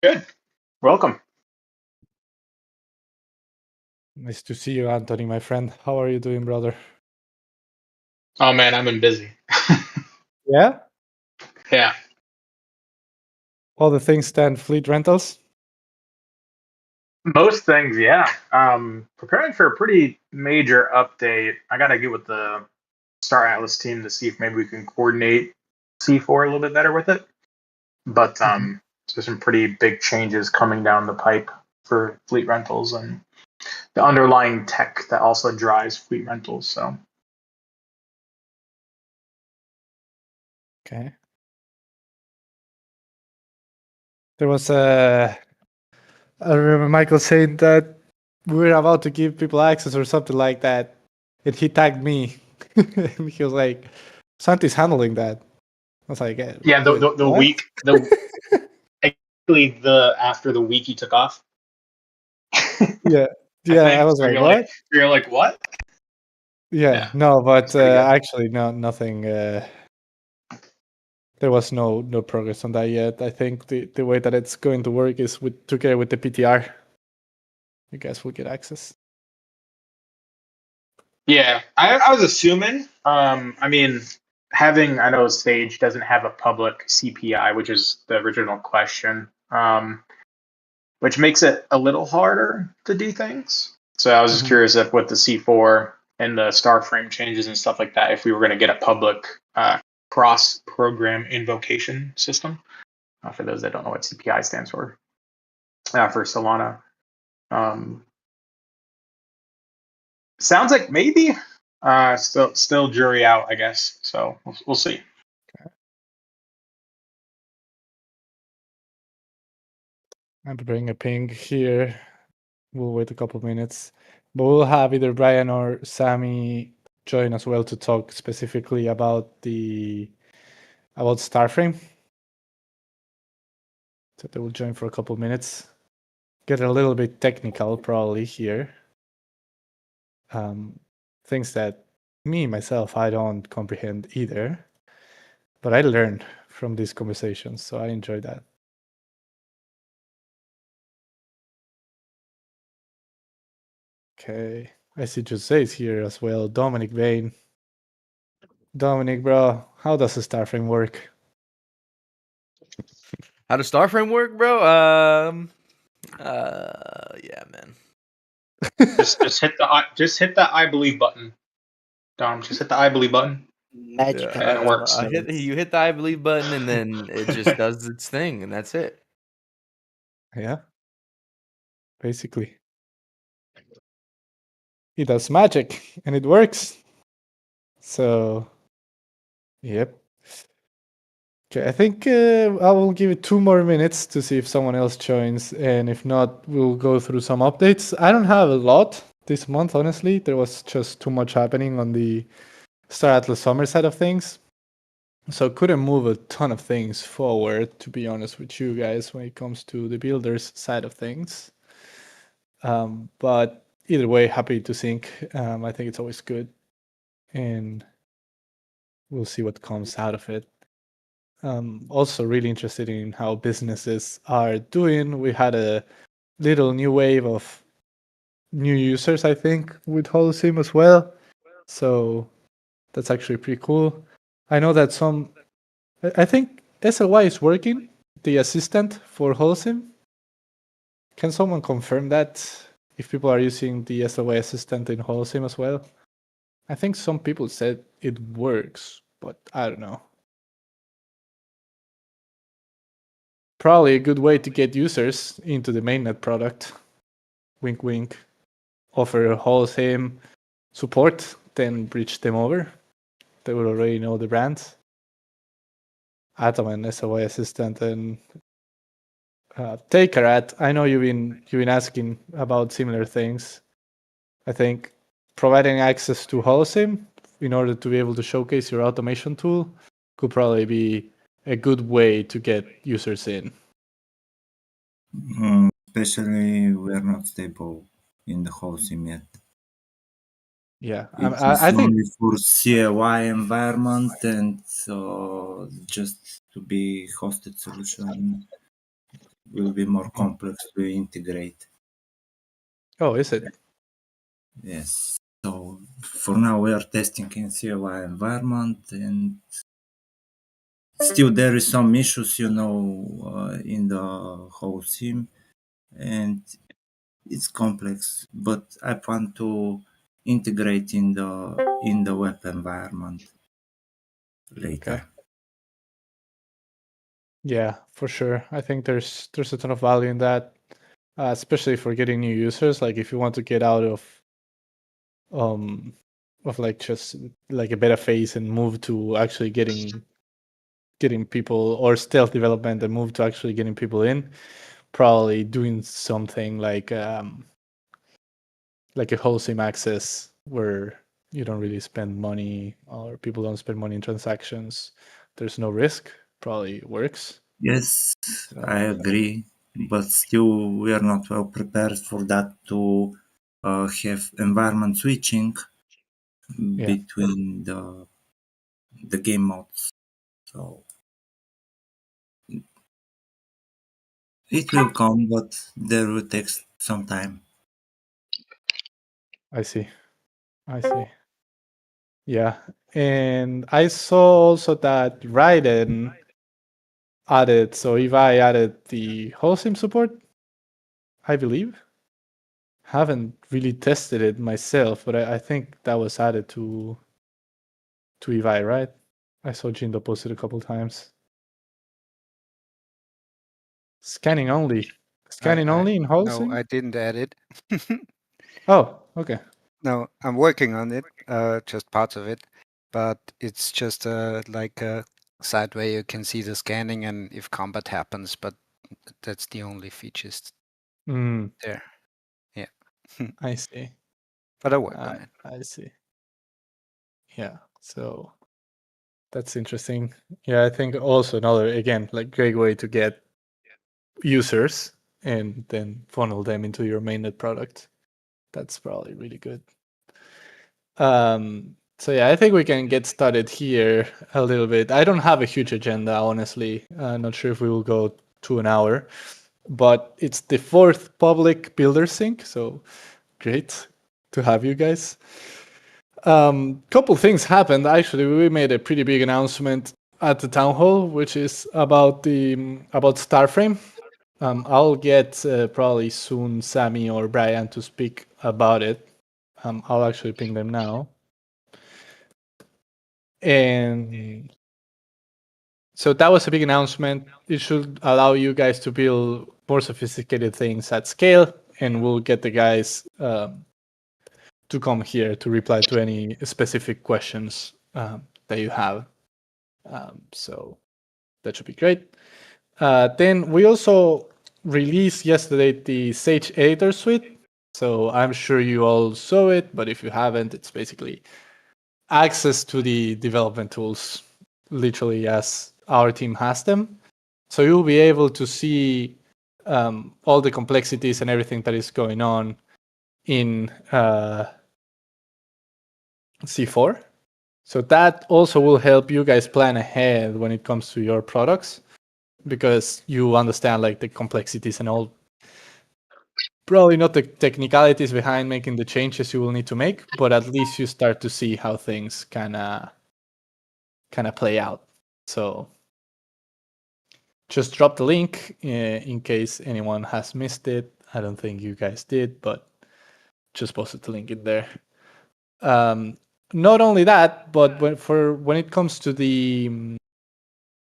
Good. Welcome. Nice to see you, Anthony, my friend. How are you doing, brother? Oh man, I've been busy. Yeah? Yeah. All the things stand fleet rentals? Most things, yeah. Preparing for a pretty major update. I gotta get with the Star Atlas team to see if maybe we can coordinate C4 a little bit better with it. But Mhm. there's some pretty big changes coming down the pipe for fleet rentals and the underlying tech that also drives fleet rentals. So Okay. There was a. I remember Michael saying that we were about to give people access or something like that, and he tagged me. And he was like, Santi's handling that. I was like, yeah, the wait, the, the what? week the actually the after the week he took off. Yeah. I Yeah, I think was so. like, You're like what? you're like what? Yeah, Yeah, no, it's but pretty good. actually, nothing. There was no progress on that yet. I think the way that it's going to work is together with the PTR. You guys will get access. Yeah, I was assuming. I mean, I know Sage doesn't have a public CPI, which is the original question, which makes it a little harder to do things. So I was just Mhm. curious if with the C4 and the star frame changes and stuff like that, if we were going to get a public cross-program invocation system. For those that don't know what CPI stands for Solana. Um, Sounds like maybe. Still jury out, I guess. So we'll see. I'm preparing a ping here. We'll wait a couple of minutes. But we'll have either Brian or Sammy join as well to talk specifically about Starframe. So they will join for a couple of minutes. Get a little bit technical probably here. Things that myself, I don't comprehend either. But I learn from these conversations, so I enjoy that. Okay, I see Jose's here as well. Dominic Vane. Dominic, bro, how does a Starframe work? How does Starframe work, bro? Yeah, man. Just hit the I believe button. Dom, just hit the I believe button. Magic And it works. You hit the I believe button, and then it just does its thing, and that's it. Yeah, basically. He does magic, and it works. So, yep. Okay, I think I will give it 2 more minutes to see if someone else joins, and if not, we'll go through some updates. I don't have a lot this month, honestly. There was just too much happening on the Star Atlas Summer side of things. So couldn't move a ton of things forward, to be honest with you guys, when it comes to the builders side of things. But either way, happy to sync. I think it's always good, and we'll see what comes out of it. Also, really interested in how businesses are doing. We had a little new wave of new users, I think, with Holosim as well. So that's actually pretty cool. I know that I think SLY is working, the assistant for Holosim. Can someone confirm that if people are using the SLY assistant in Holosim as well? I think some people said it works, but I don't know. Probably a good way to get users into the mainnet product. Wink, wink. Offer Holosim support, then bridge them over. They will already know the brand. Atom and SLY assistant and Takerat. I know you've been asking about similar things. I think providing access to Holosim in order to be able to showcase your automation tool could probably be a good way to get users in. Especially we are not stable in the whole sim yet. Yeah, It's I think only for CLI environment and just to be hosted solution will be more complex to integrate. Oh, is it? Yes. So for now we are testing in CLI environment, and still there is some issues, in the whole theme, and it's complex. But I plan to integrate in the web environment later. Okay. Yeah, for sure. I think there's a ton of value in that, especially for getting new users. Like if you want to get out of like just like a beta phase and move to actually getting people, or stealth development and move to actually getting people in, probably doing something like a wholesale access where you don't really spend money, or people don't spend money in transactions. There's no risk. Probably works. Yes, So, I agree, but still we are not well prepared for that to have environment switching yeah, between the game modes. So it will come, but there will take some time. I see. I see. Yeah, and I saw also that Raiden added. So if I added the wholesale support, I believe. Haven't really tested it myself, but I think that was added to Evi, right? I saw Jindo posted a couple times. Scanning only. Scanning only in No, wholesale? I didn't add it. Oh, okay. No, I'm working on it, just parts of it, but it's just like a site where you can see the scanning and if combat happens, but that's the only features Mm, there. Yeah, I see. but I work on it. I see. Yeah, so that's interesting. Yeah, I think also another, again, like great way to get users and then funnel them into your mainnet product. That's probably really good. So yeah, I think we can get started here a little bit. I don't have a huge agenda, honestly. Not sure if we will go to an hour, but it's the fourth public builder sync, so great to have you guys. Couple things happened. Actually, we made a pretty big announcement at the town hall, which is about about Starframe. I'll get probably soon Sammy or Brian to speak about it. I'll actually ping them now. And so that was a big announcement. It should allow you guys to build more sophisticated things at scale, and we'll get the guys to come here to reply to any specific questions that you have. So that should be great. Then we also released yesterday the Sage Editor Suite. So I'm sure you all saw it, but if you haven't, it's basically access to the development tools, literally as our team has them. So you'll be able to see all the complexities and everything that is going on in C4. So that also will help you guys plan ahead when it comes to your products, because you understand like the complexities and all. Probably not the technicalities behind making the changes you will need to make, but at least you start to see how things kind of play out. So just drop the link in case anyone has missed it. I don't think you guys did, but just posted the link in there. Not only that, but when it comes to the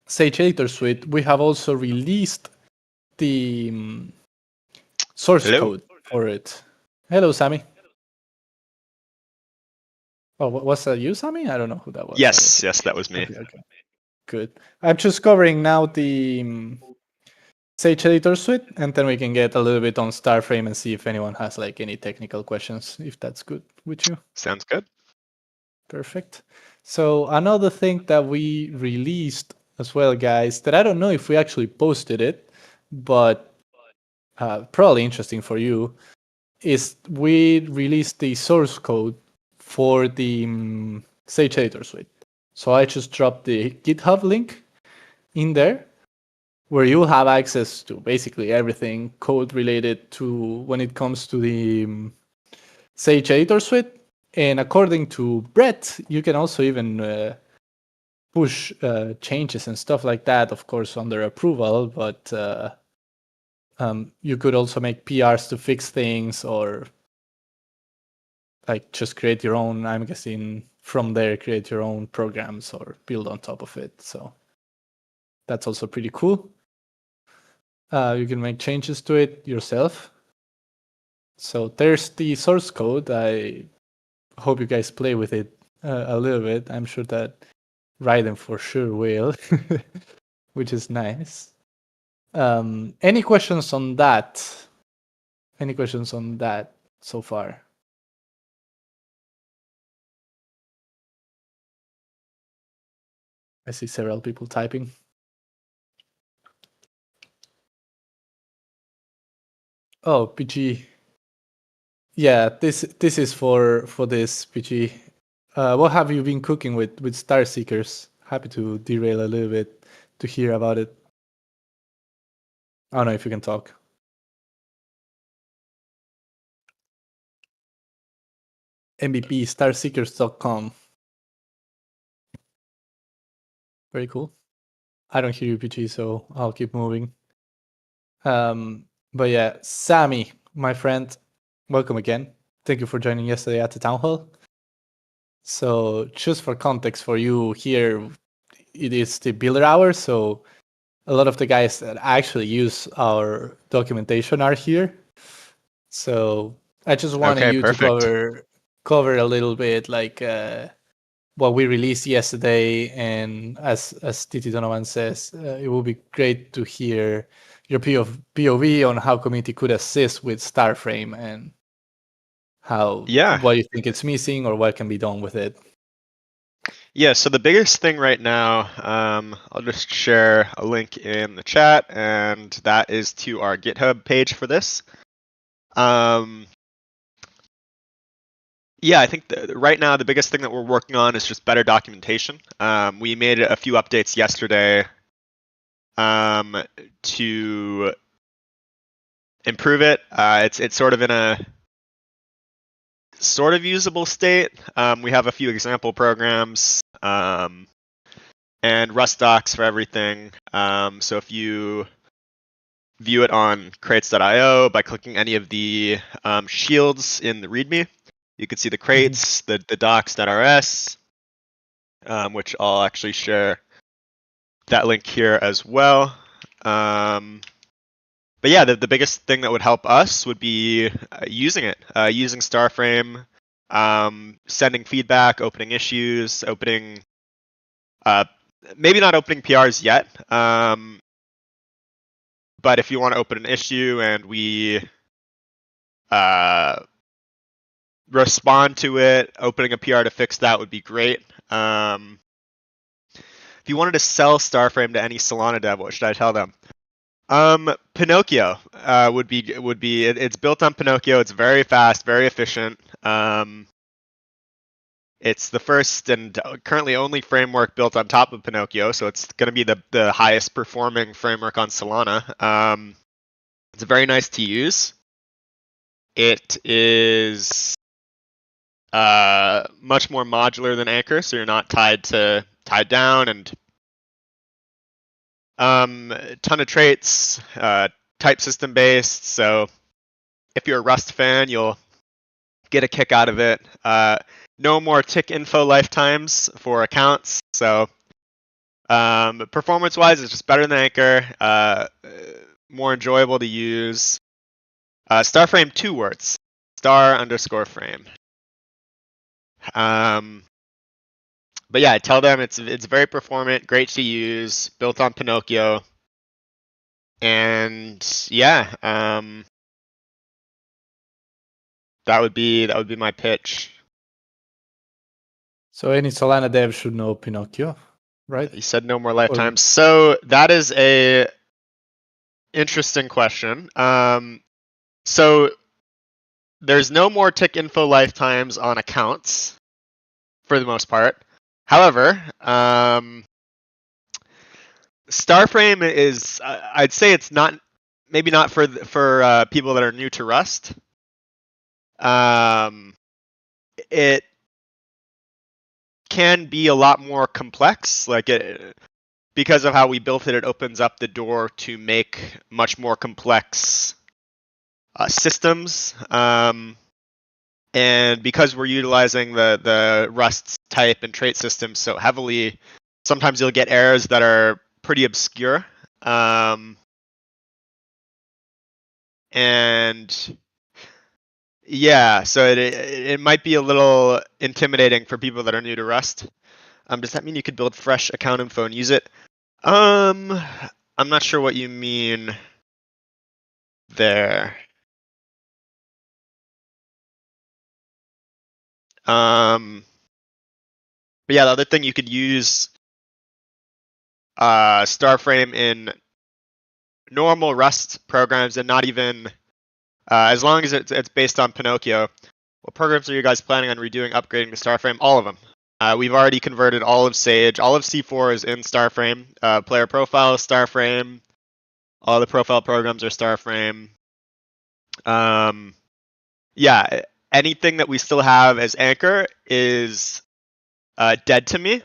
Sage Editor Suite, we have also released the source code for it. Hello, Sammy. Oh, was that you, Sammy? I don't know who that was. Yes, that was me. Okay. Good. I'm just covering now the Sage Editor Suite, and then we can get a little bit on Starframe and see if anyone has like any technical questions, if that's good with you. Sounds good. Perfect. So another thing that we released as well, guys, that I don't know if we actually posted it, but probably interesting for you, is we released the source code for the Sage Editor Suite. So I just dropped the GitHub link in there. where you'll have access to basically everything code related to when it comes to the Sage Editor Suite. And according to Brett, you can also even push changes and stuff like that, of course, under approval, but you could also make PRs to fix things, or like just create your own, I'm guessing from there, create your own programs or build on top of it. So that's also pretty cool. You can make changes to it yourself. So there's the source code. I hope you guys play with it a little bit. I'm sure that Raiden for sure will, which is nice. Any questions on that? Any questions on that so far? I see several people typing. Oh, PG. Yeah, this is for this PG. What have you been cooking with Star Seekers? Happy to derail a little bit to hear about it. I don't know if you can talk. MVP starseekers.com. Very cool. I don't hear you, PG, so I'll keep moving. But yeah, Sammy, my friend, welcome again. Thank you for joining yesterday at the town hall. So just for context for you here, it is the builder hour, so a lot of the guys that actually use our documentation are here. So I just wanted Okay, you perfect. to cover a little bit like what we released yesterday, and as Titi Donovan says, it would be great to hear your POV on how community could assist with Starframe and what you think it's missing or what can be done with it. Yeah, so the biggest thing right now, I'll just share a link in the chat, and that is to our GitHub page for this. Yeah, I think right now the biggest thing that we're working on is just better documentation. We made a few updates yesterday to improve it. It's sort of in a sort of usable state. We have a few example programs and Rust docs for everything. So if you view it on crates.io by clicking any of the shields in the README, you can see the crates, the docs.rs, which I'll actually share that link here as well. But yeah, the biggest thing that would help us would be using it, using Starframe, sending feedback, opening issues, maybe not opening PRs yet, but if you want to open an issue and we respond to it, opening a PR to fix that would be great. If you wanted to sell Starframe to any Solana dev, what should I tell them? Pinocchio would be. It's built on Pinocchio. It's very fast, very efficient. It's the first and currently only framework built on top of Pinocchio, so it's going to be the highest performing framework on Solana. It's very nice to use. It is much more modular than Anchor, so you're not tied down, and a ton of traits, type system based. So if you're a Rust fan, you'll get a kick out of it. No more tick info lifetimes for accounts. So performance wise, it's just better than Anchor, more enjoyable to use. Starframe, 2 words, star_frame. But yeah, tell them it's very performant, great to use, built on Pinocchio, and yeah, that would be my pitch. So any Solana dev should know Pinocchio, right? You said no more lifetimes, so that is a interesting question. So there's no more tick info lifetimes on accounts for the most part. However, Starframe is, I'd say it's not, maybe not for people that are new to Rust. It can be a lot more complex, like because of how we built it. It opens up the door to make much more complex systems. And because we're utilizing the Rust type and trait systems so heavily, sometimes you'll get errors that are pretty obscure. And yeah, so it might be a little intimidating for people that are new to Rust. Does that mean you could build fresh account info and use it? I'm not sure what you mean there. But yeah, the other thing, you could use Starframe in normal Rust programs, and not even as long as it's based on Pinocchio. What programs are you guys planning on redoing, upgrading to Starframe? All of them. We've already converted all of Sage. All of C4 is in Starframe. Player profile is Starframe. All the profile programs are Starframe. Yeah, anything that we still have as Anchor is dead to me.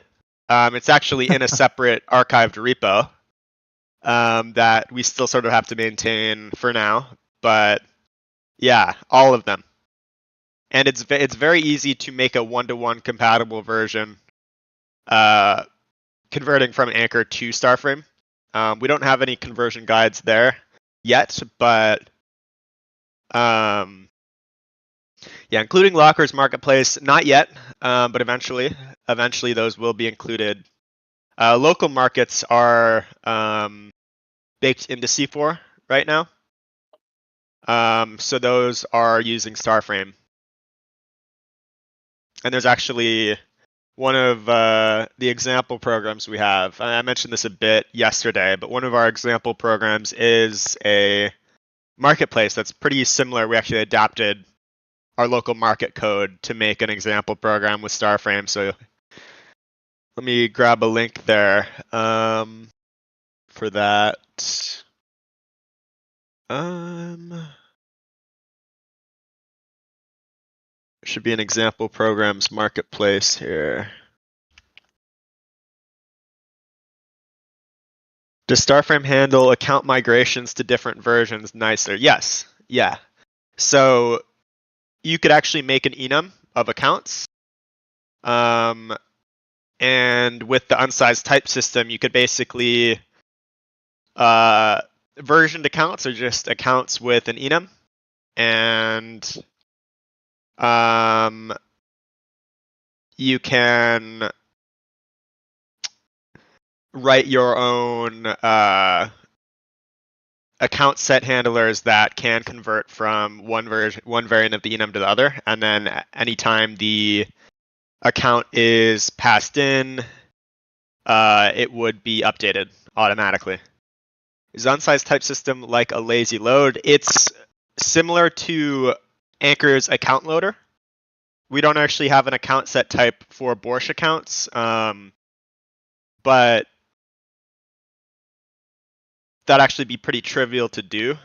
It's actually in a separate archived repo that we still sort of have to maintain for now. But yeah, all of them. And it's very easy to make a one-to-one compatible version, converting from Anchor to Starframe. We don't have any conversion guides there yet, but yeah, including Locker's Marketplace, not yet, but eventually those will be included. Local markets are baked into C4 right now, so those are using Starframe. And there's actually one of the example programs we have. I mentioned this a bit yesterday, but one of our example programs is a marketplace that's pretty similar. We actually adapted our local market code to make an example program with Starframe. So let me grab a link there for that. Should be an example programs marketplace here. Does Starframe handle account migrations to different versions nicer? Yes. Yeah. So you could actually make an enum of accounts. And with the unsized type system, you could basically versioned accounts are just accounts with an enum, and you can write your own account set handlers that can convert from one variant of the enum to the other, and then anytime the account is passed in, it would be updated automatically. Is unsized type system like a lazy load? It's similar to Anchor's account loader. We don't actually have an account set type for Borscht accounts, but that'd actually be pretty trivial to do.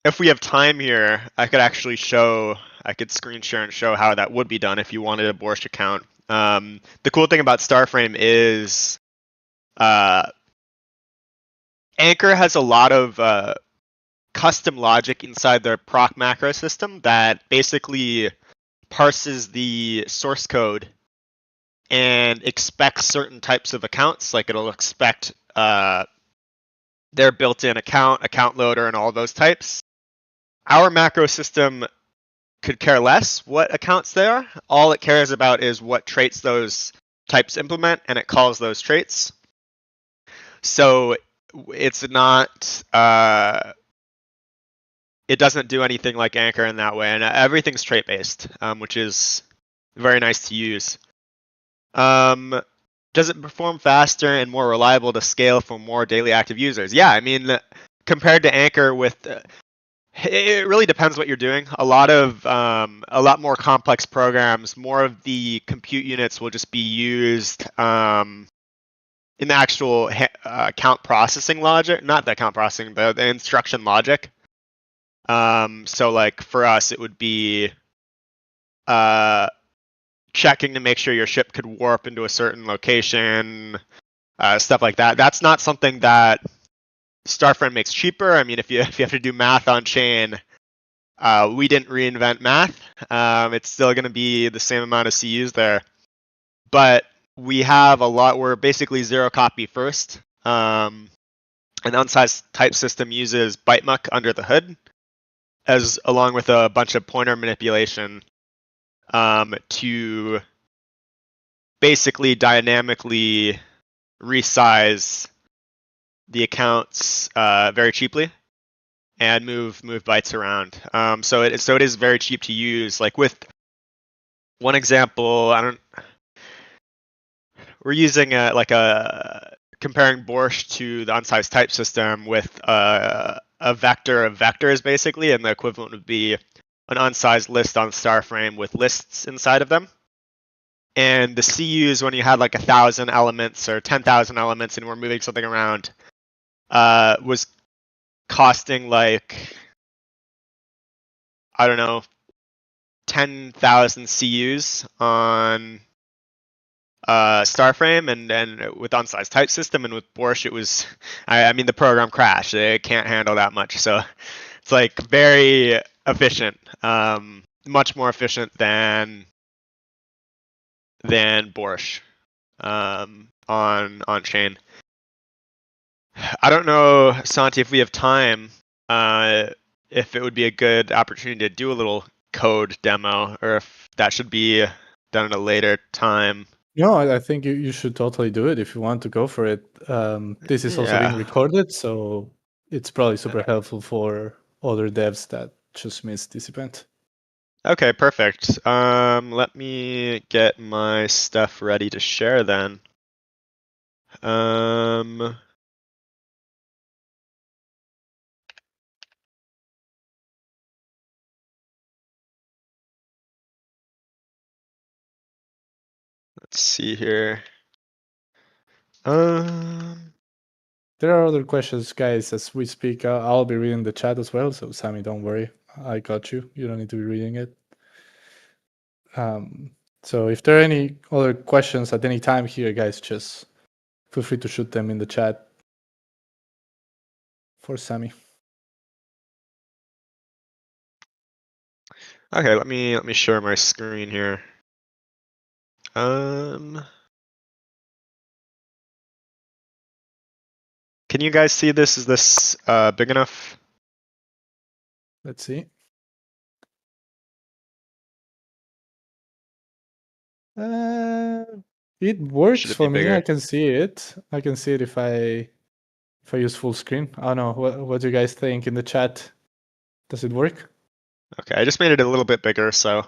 If we have time here, I could actually screen share and show how that would be done if you wanted a Borscht account. The cool thing about Starframe is Anchor has a lot of custom logic inside their proc macro system that basically parses the source code and expects certain types of accounts. Like it'll expect their built-in account loader, and all those types. Our macro system could care less what accounts they are. All it cares about is what traits those types implement, and it calls those traits. So it's not, it doesn't do anything like Anchor in that way, and everything's trait-based, which is very nice to use. Does it perform faster and more reliable to scale for more daily active users? Yeah, I mean, compared to Anchor with It really depends what you're doing. A lot more complex programs, more of the compute units will just be used in the actual count processing logic, not the count processing, the instruction logic. So like for us, it would be checking to make sure your ship could warp into a certain location, stuff like that. That's not something that Starframe makes cheaper. I mean, if you have to do math on chain, we didn't reinvent math. It's still going to be the same amount of CUs there, but we have a lot. We're basically zero copy first. An unsized type system uses bytemuck under the hood, as along with a bunch of pointer manipulation to basically dynamically resize the accounts very cheaply and move bytes around. So it is very cheap to use. Like with one example, we're using comparing Borscht to the unsized type system with a vector of vectors basically, and the equivalent would be an unsized list on Starframe with lists inside of them. And the CUs, when you had like 1,000 elements or 10,000 elements and we're moving something around, was costing like, I don't know, 10,000 CUs on Starframe, and with unsized type system, and with Borscht it was, I mean the program crashed. It can't handle that much, so it's like very efficient, much more efficient than Borscht on chain. I don't know, Santi, if we have time, if it would be a good opportunity to do a little code demo, or if that should be done at a later time. No, I think you should totally do it if you want to go for it. This is also being Yeah. recorded, so it's probably super helpful for other devs that just missed this event. Okay, perfect. Let me get my stuff ready to share then. Let's see here. There are other questions, guys, as we speak. I'll be reading the chat as well, so Sammy, don't worry. I got you. You don't need to be reading it. So if there are any other questions at any time here, guys, just feel free to shoot them in the chat for Sammy. Okay, let me share my screen here. Can you guys see this? Is this big enough? Let's see. It works Should it for be me. bigger? I can see it. I can see it if I use full screen. I don't know. What do you guys think in the chat? Does it work? Okay, I just made it a little bit bigger, so.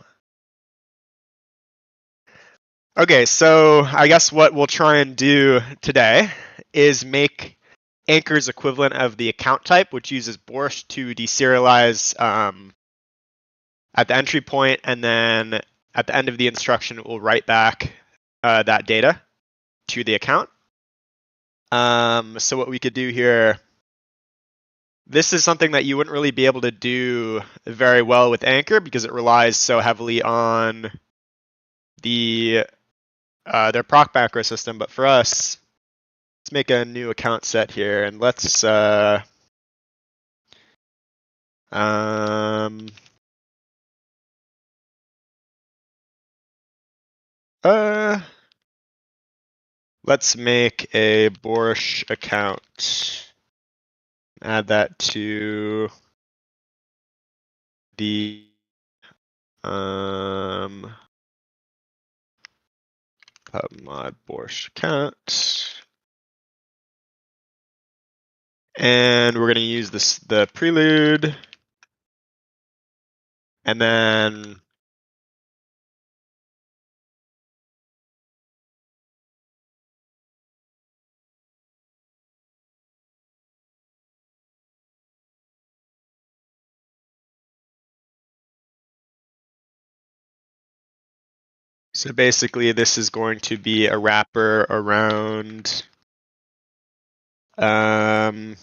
Okay, so I guess what we'll try and do today is make Anchor's equivalent of the account type, which uses Borscht to deserialize at the entry point, and then at the end of the instruction, it will write back that data to the account. So what we could do here, this is something that you wouldn't really be able to do very well with Anchor because it relies so heavily on their proc macro system. But for us, let's make a new account set here, and let's let's make a Borscht account. Add that to the pubmod Borscht account. And we're going to use the prelude. And then So basically, this is going to be a wrapper around an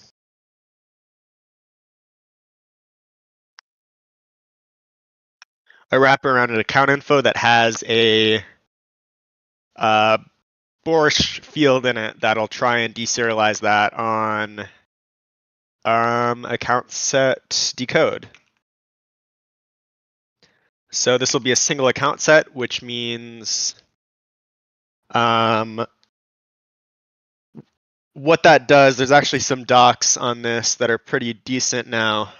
account info that has a Borscht field in it that'll try and deserialize that on account set decode. So this will be a single account set, which means what that does, there's actually some docs on this that are pretty decent now.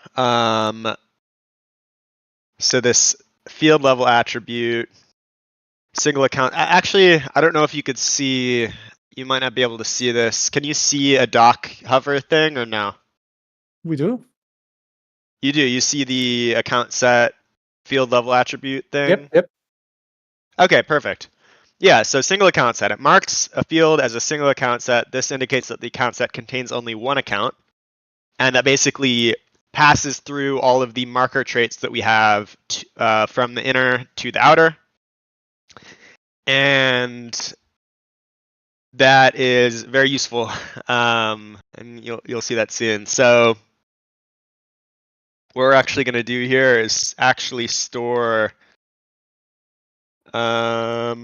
So this field level attribute, single account. Actually, I don't know if you could see, you might not be able to see this. Can you see a doc hover thing or no? We do. You do. You see the account set field level attribute thing? Yep. Okay, perfect. Yeah, so single account set. It marks a field as a single account set. This indicates that the account set contains only one account. And that basically passes through all of the marker traits that we have from the inner to the outer. And that is very useful. And you'll see that soon. So what we're actually going to do here is actually store we're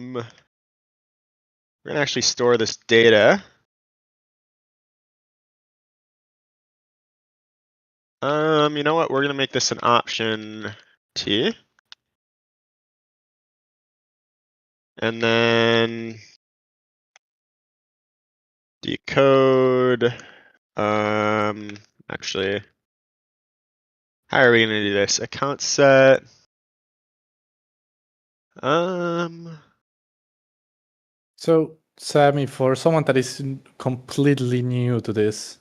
going to actually store this data. You know what? We're going to make this an option T. And then decode. Actually, how are we going to do this? Account set. So, Sammy, for someone that is completely new to this,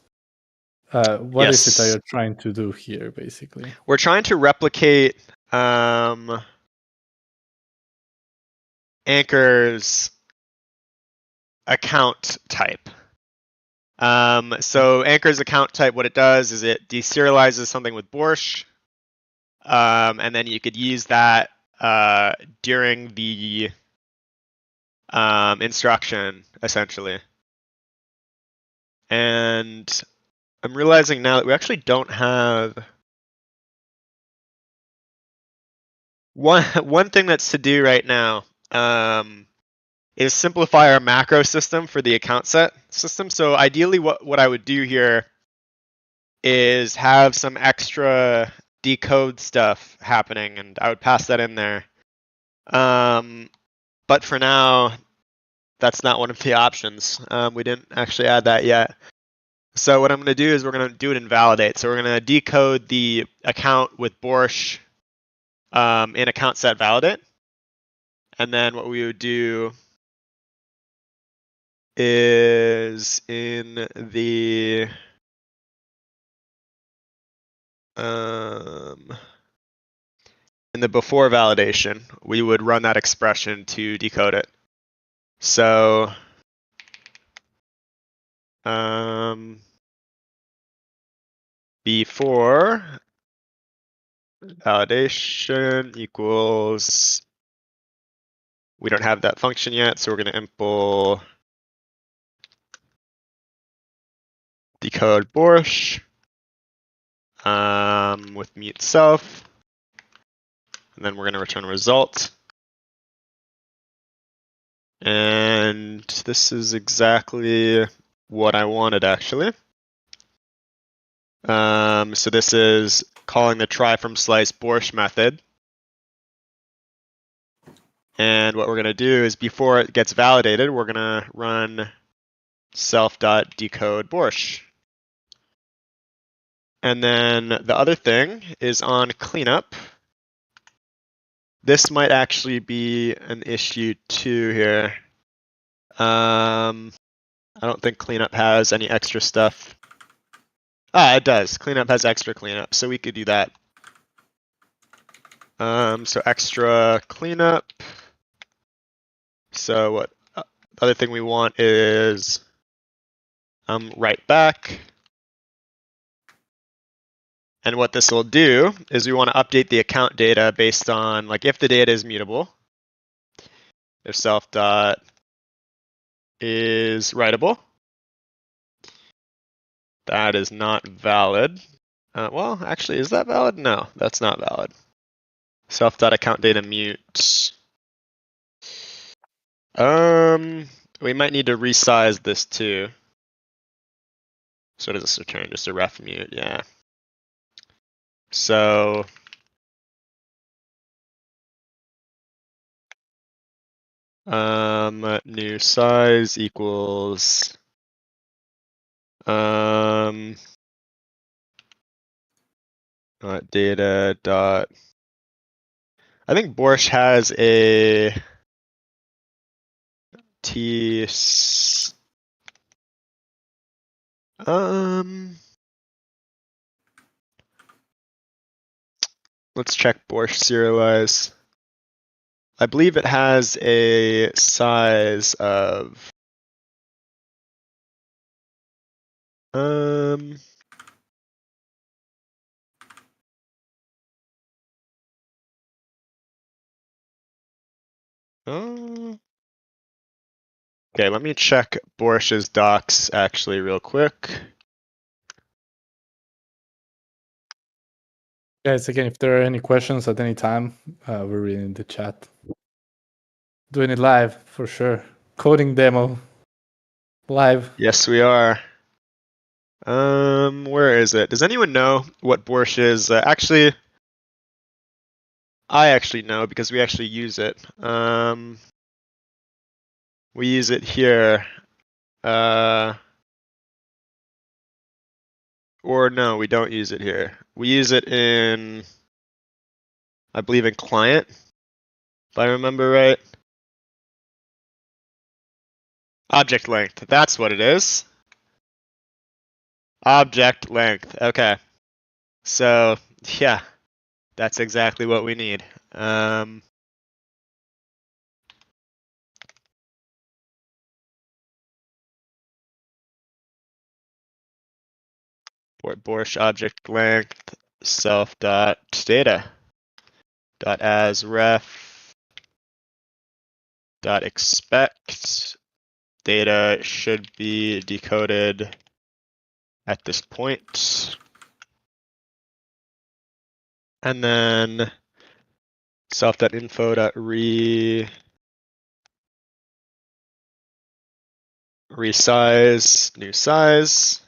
what is it that Yes. you're trying to do here, basically? We're trying to replicate Anchor's account type. So Anchor's account type, what it does is it deserializes something with Borscht, and then you could use that during the instruction, essentially. And I'm realizing now that we actually don't have one thing that's to do right now is simplify our macro system for the account set system. So ideally what I would do here is have some extra decode stuff happening, and I would pass that in there. But for now, that's not one of the options. We didn't actually add that yet. So what I'm going to do is we're going to do it in validate. So we're going to decode the account with Borscht in account set validate. And then what we would do is in the before validation, we would run that expression to decode it. So before validation equals, we don't have that function yet, so we're going to impl decode Borscht with mute self, and then we're going to return a result. And this is exactly what I wanted, actually. So this is calling the try from slice Borscht method. And what we're going to do is before it gets validated, we're going to run self.decode Borscht. And then the other thing is on cleanup. This might actually be an issue too here. I don't think cleanup has any extra stuff. It does. Cleanup has extra cleanup, so we could do that. So extra cleanup. So what the other thing we want is write back. And what this will do is we want to update the account data based on, like, if the data is mutable. if self dot is writable. That is not valid. Well, actually, is that valid? No, that's not valid. Self dot account data mute. We might need to resize this too. So what does this return? Just a ref mute, yeah. So new size equals data dot. I think Borscht has a T. Let's check Borscht serialize. I believe it has a size of okay, let me check Borsch's docs actually real quick. Guys, again, if there are any questions at any time, we're reading the chat. Doing it live for sure. Coding demo live. Yes, we are. Where is it? Does anyone know what Borscht is? Actually, I actually know because we actually use it. We use it here. Or no, we don't use it here. We use it in, I believe, in client, if I remember right. Object length, that's what it is. Object length, okay. So, yeah, that's exactly what we need. Borscht object length self dot data dot as ref dot expect data should be decoded at this point. And then self.info.resize new size.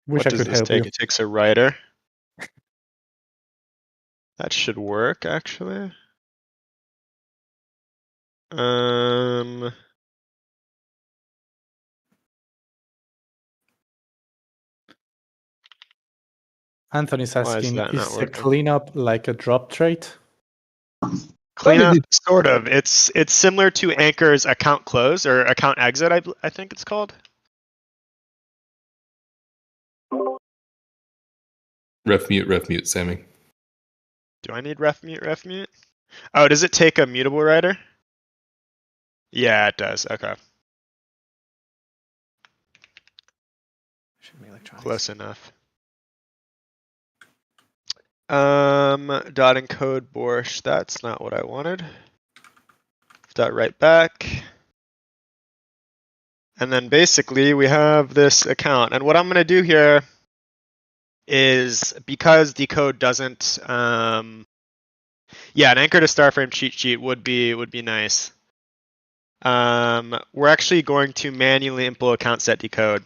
Wish What I does could this help take? you. It takes a writer. That should work, actually. Anthony's Why is asking, that not is a working? cleanup like a drop trait? Cleanup, sort of. It's similar to Anchor's account close or account exit, I think it's called. Ref mute, Sammy. Do I need ref mute? Oh, does it take a mutable writer? Yeah, it does. Okay. Close enough. Dot encode Borscht. That's not what I wanted. Dot write back. And then basically we have this account. And what I'm going to do here is, because decode doesn't, yeah, an anchor to starframe cheat sheet would be nice. We're actually going to manually impl account set decode.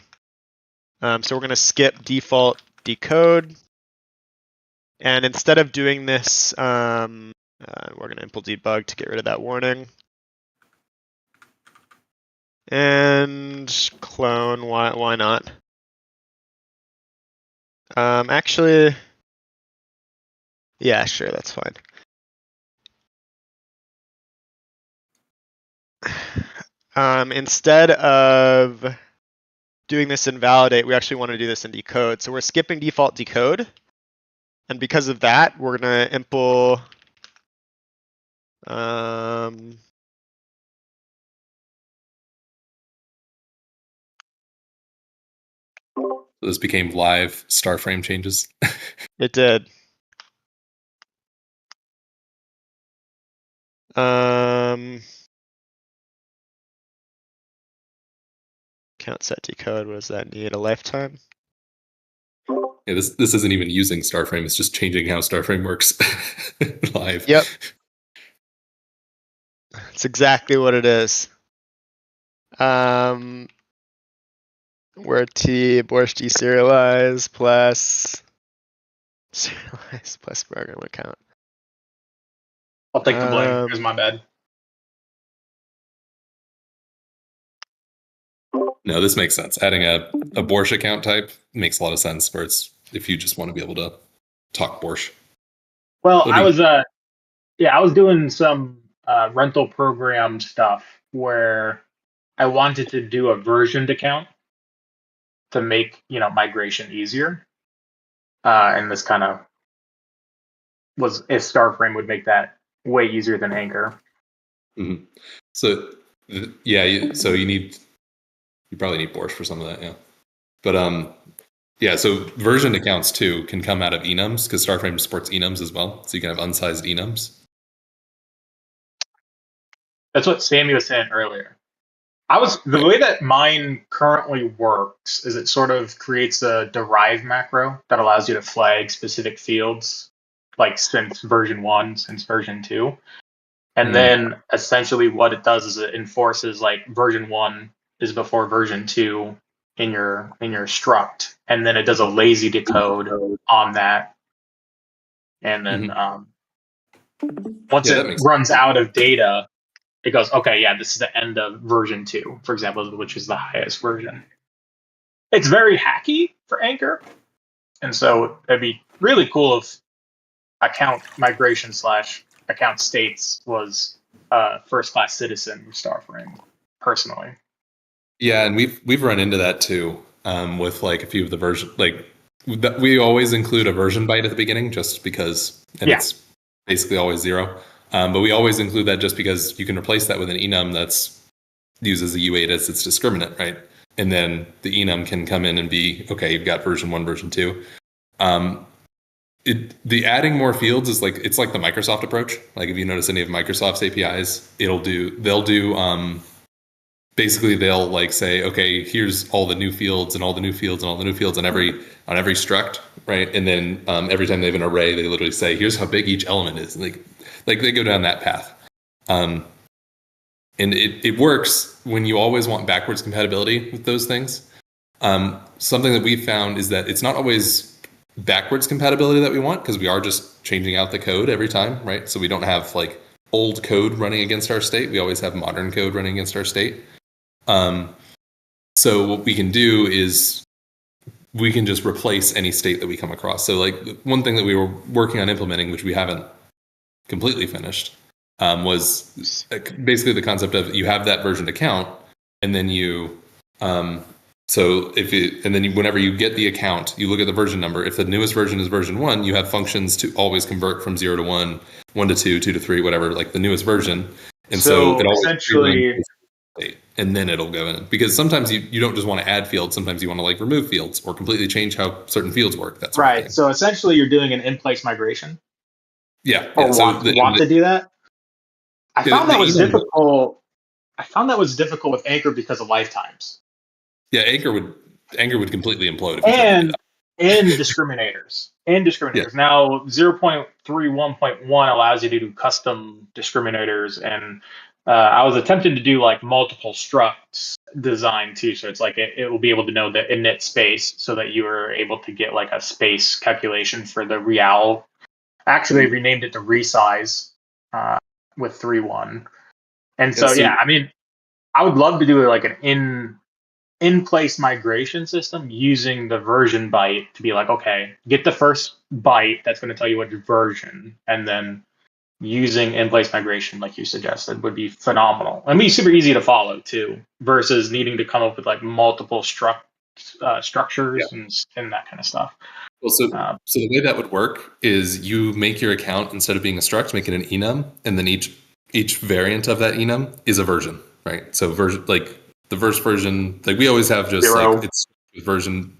So we're going to skip default decode. And instead of doing this, we're going to impl debug to get rid of that warning. And clone, why not? Actually, yeah, sure, that's fine. Instead of doing this in validate, we actually want to do this in decode. So we're skipping default decode. And because of that, we're gonna impl This became live star frame changes. it did. Count set decode, what does that need? A lifetime? Yeah, this isn't even using star frame, it's just changing how star frame works live. Yep. That's exactly what it is. Where T Borscht deserialize plus serialize plus program account. I'll take the blame. It was my bad. No, this makes sense. Adding a Borscht account type makes a lot of sense where it's if you just want to be able to talk Borscht. Well, I was doing some rental program stuff where I wanted to do a versioned account to make migration easier, and this kind of was if Starframe would make that way easier than Anchor. Mm-hmm. So yeah, so you probably need Borscht for some of that, yeah. But yeah, so version accounts too can come out of enums because Starframe supports enums as well, so you can have unsized enums. That's what Sammy was saying earlier. The way that mine currently works is it sort of creates a derive macro that allows you to flag specific fields, like since version 1, since version 2. And then essentially what it does is it enforces like version 1 is before version 2 in your struct, and then it does a lazy decode on that. And then once it runs out of data, it goes, okay, yeah, this is the end of version 2, for example, which is the highest version. It's very hacky for Anchor, and so it'd be really cool if account migration / account states was first class citizen with Starframe, personally. Yeah, and we've run into that too with like a few of the version we always include a version byte at the beginning just because, and it's basically always 0. But we always include that just because you can replace that with an enum that's uses a U8 as its discriminant, right? And then the enum can come in and be, okay, you've got version 1, version 2. The adding more fields is it's like the Microsoft approach. Like if you notice any of Microsoft's APIs, they'll do basically they'll like say, okay, here's all the new fields and all the new fields and all the new fields on every struct, right? And then every time they have an array, they literally say, here's how big each element is. And they go down that path. And it works when you always want backwards compatibility with those things. Something that we've found is that it's not always backwards compatibility that we want because we are just changing out the code every time, right? So we don't have like old code running against our state. We always have modern code running against our state. So what we can do is we can just replace any state that we come across. So like one thing that we were working on implementing, which we haven't completely finished, was basically the concept of you have that version account, and then whenever you get the account, you look at the version number. If the newest version is version 1, you have functions to always convert from 0 to 1, 1 to 2, 2 to 3, whatever, like the newest version. And so it always essentially, and then it'll go in, because sometimes you don't just want to add fields. Sometimes you want to like remove fields or completely change how certain fields work. That's right. So essentially, you're doing an in-place migration. Yeah. Or want to do that. I found that was difficult. I found that was difficult with Anchor because of lifetimes. Yeah, Anchor would completely implode if and discriminators. Yeah. Now 0.31.1 allows you to do custom discriminators, and I was attempting to do like multiple structs design too, so it's like it will be able to know the init space so that you are able to get like a space calculation for the real. Actually, they renamed it to resize with 3.1. And so, yeah, I mean, I would love to do like an in-place migration system using the version byte to be like, okay, get the first byte that's going to tell you what version, and then using in-place migration like you suggested would be phenomenal and be super easy to follow too, versus needing to come up with like multiple structures and that kind of stuff. Well, so the way that would work is you make your account, instead of being a struct, make it an enum, and then each variant of that enum is a version, right? So version, like the first version, like we always have just 0. like it's version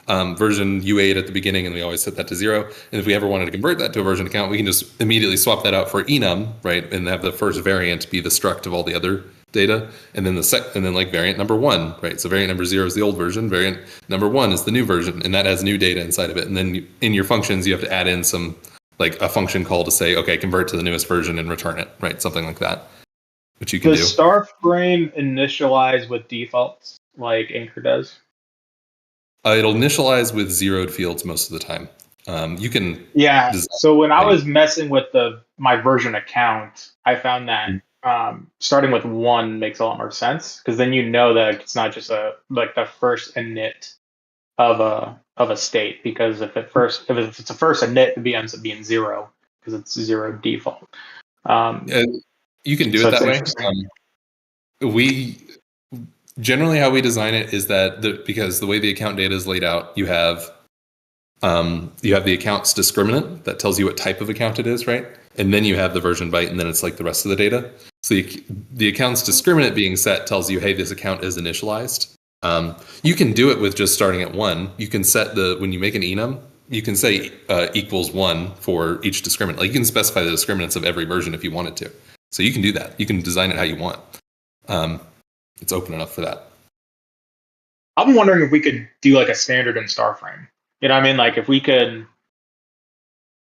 U8 at the beginning, and we always set that to 0. And if we ever wanted to convert that to a version account, we can just immediately swap that out for enum, right? And have the first variant be the struct of all the other data, and then and then like variant number 1, right? So variant number 0 is the old version, variant number 1 is the new version, and that has new data inside of it. And then in your functions, you have to add in some, like a function call to say, okay, convert to the newest version and return it, right? Something like that, which you can do. Does Starframe initialize with defaults like Anchor does? It'll initialize with zeroed fields most of the time. You can So when I was messing with my version account, I found that starting with 1 makes a lot more sense, because then you know that it's not just the first init of a state, because if it's a first init, it ends up being 0 because it's 0 default. You can do it that way. We generally, how we design it is that because the way the account data is laid out, you have the account's discriminant that tells you what type of account it is, right? And then you have the version byte, and then it's like the rest of the data. So the account's discriminant being set tells you, hey, this account is initialized. You can do it with just starting at 1. You can set when you make an enum, you can say equals 1 for each discriminant. Like you can specify the discriminants of every version if you wanted to. So you can do that. You can design it how you want. It's open enough for that. I'm wondering if we could do like a standard in Starframe. You know what I mean? Like if we could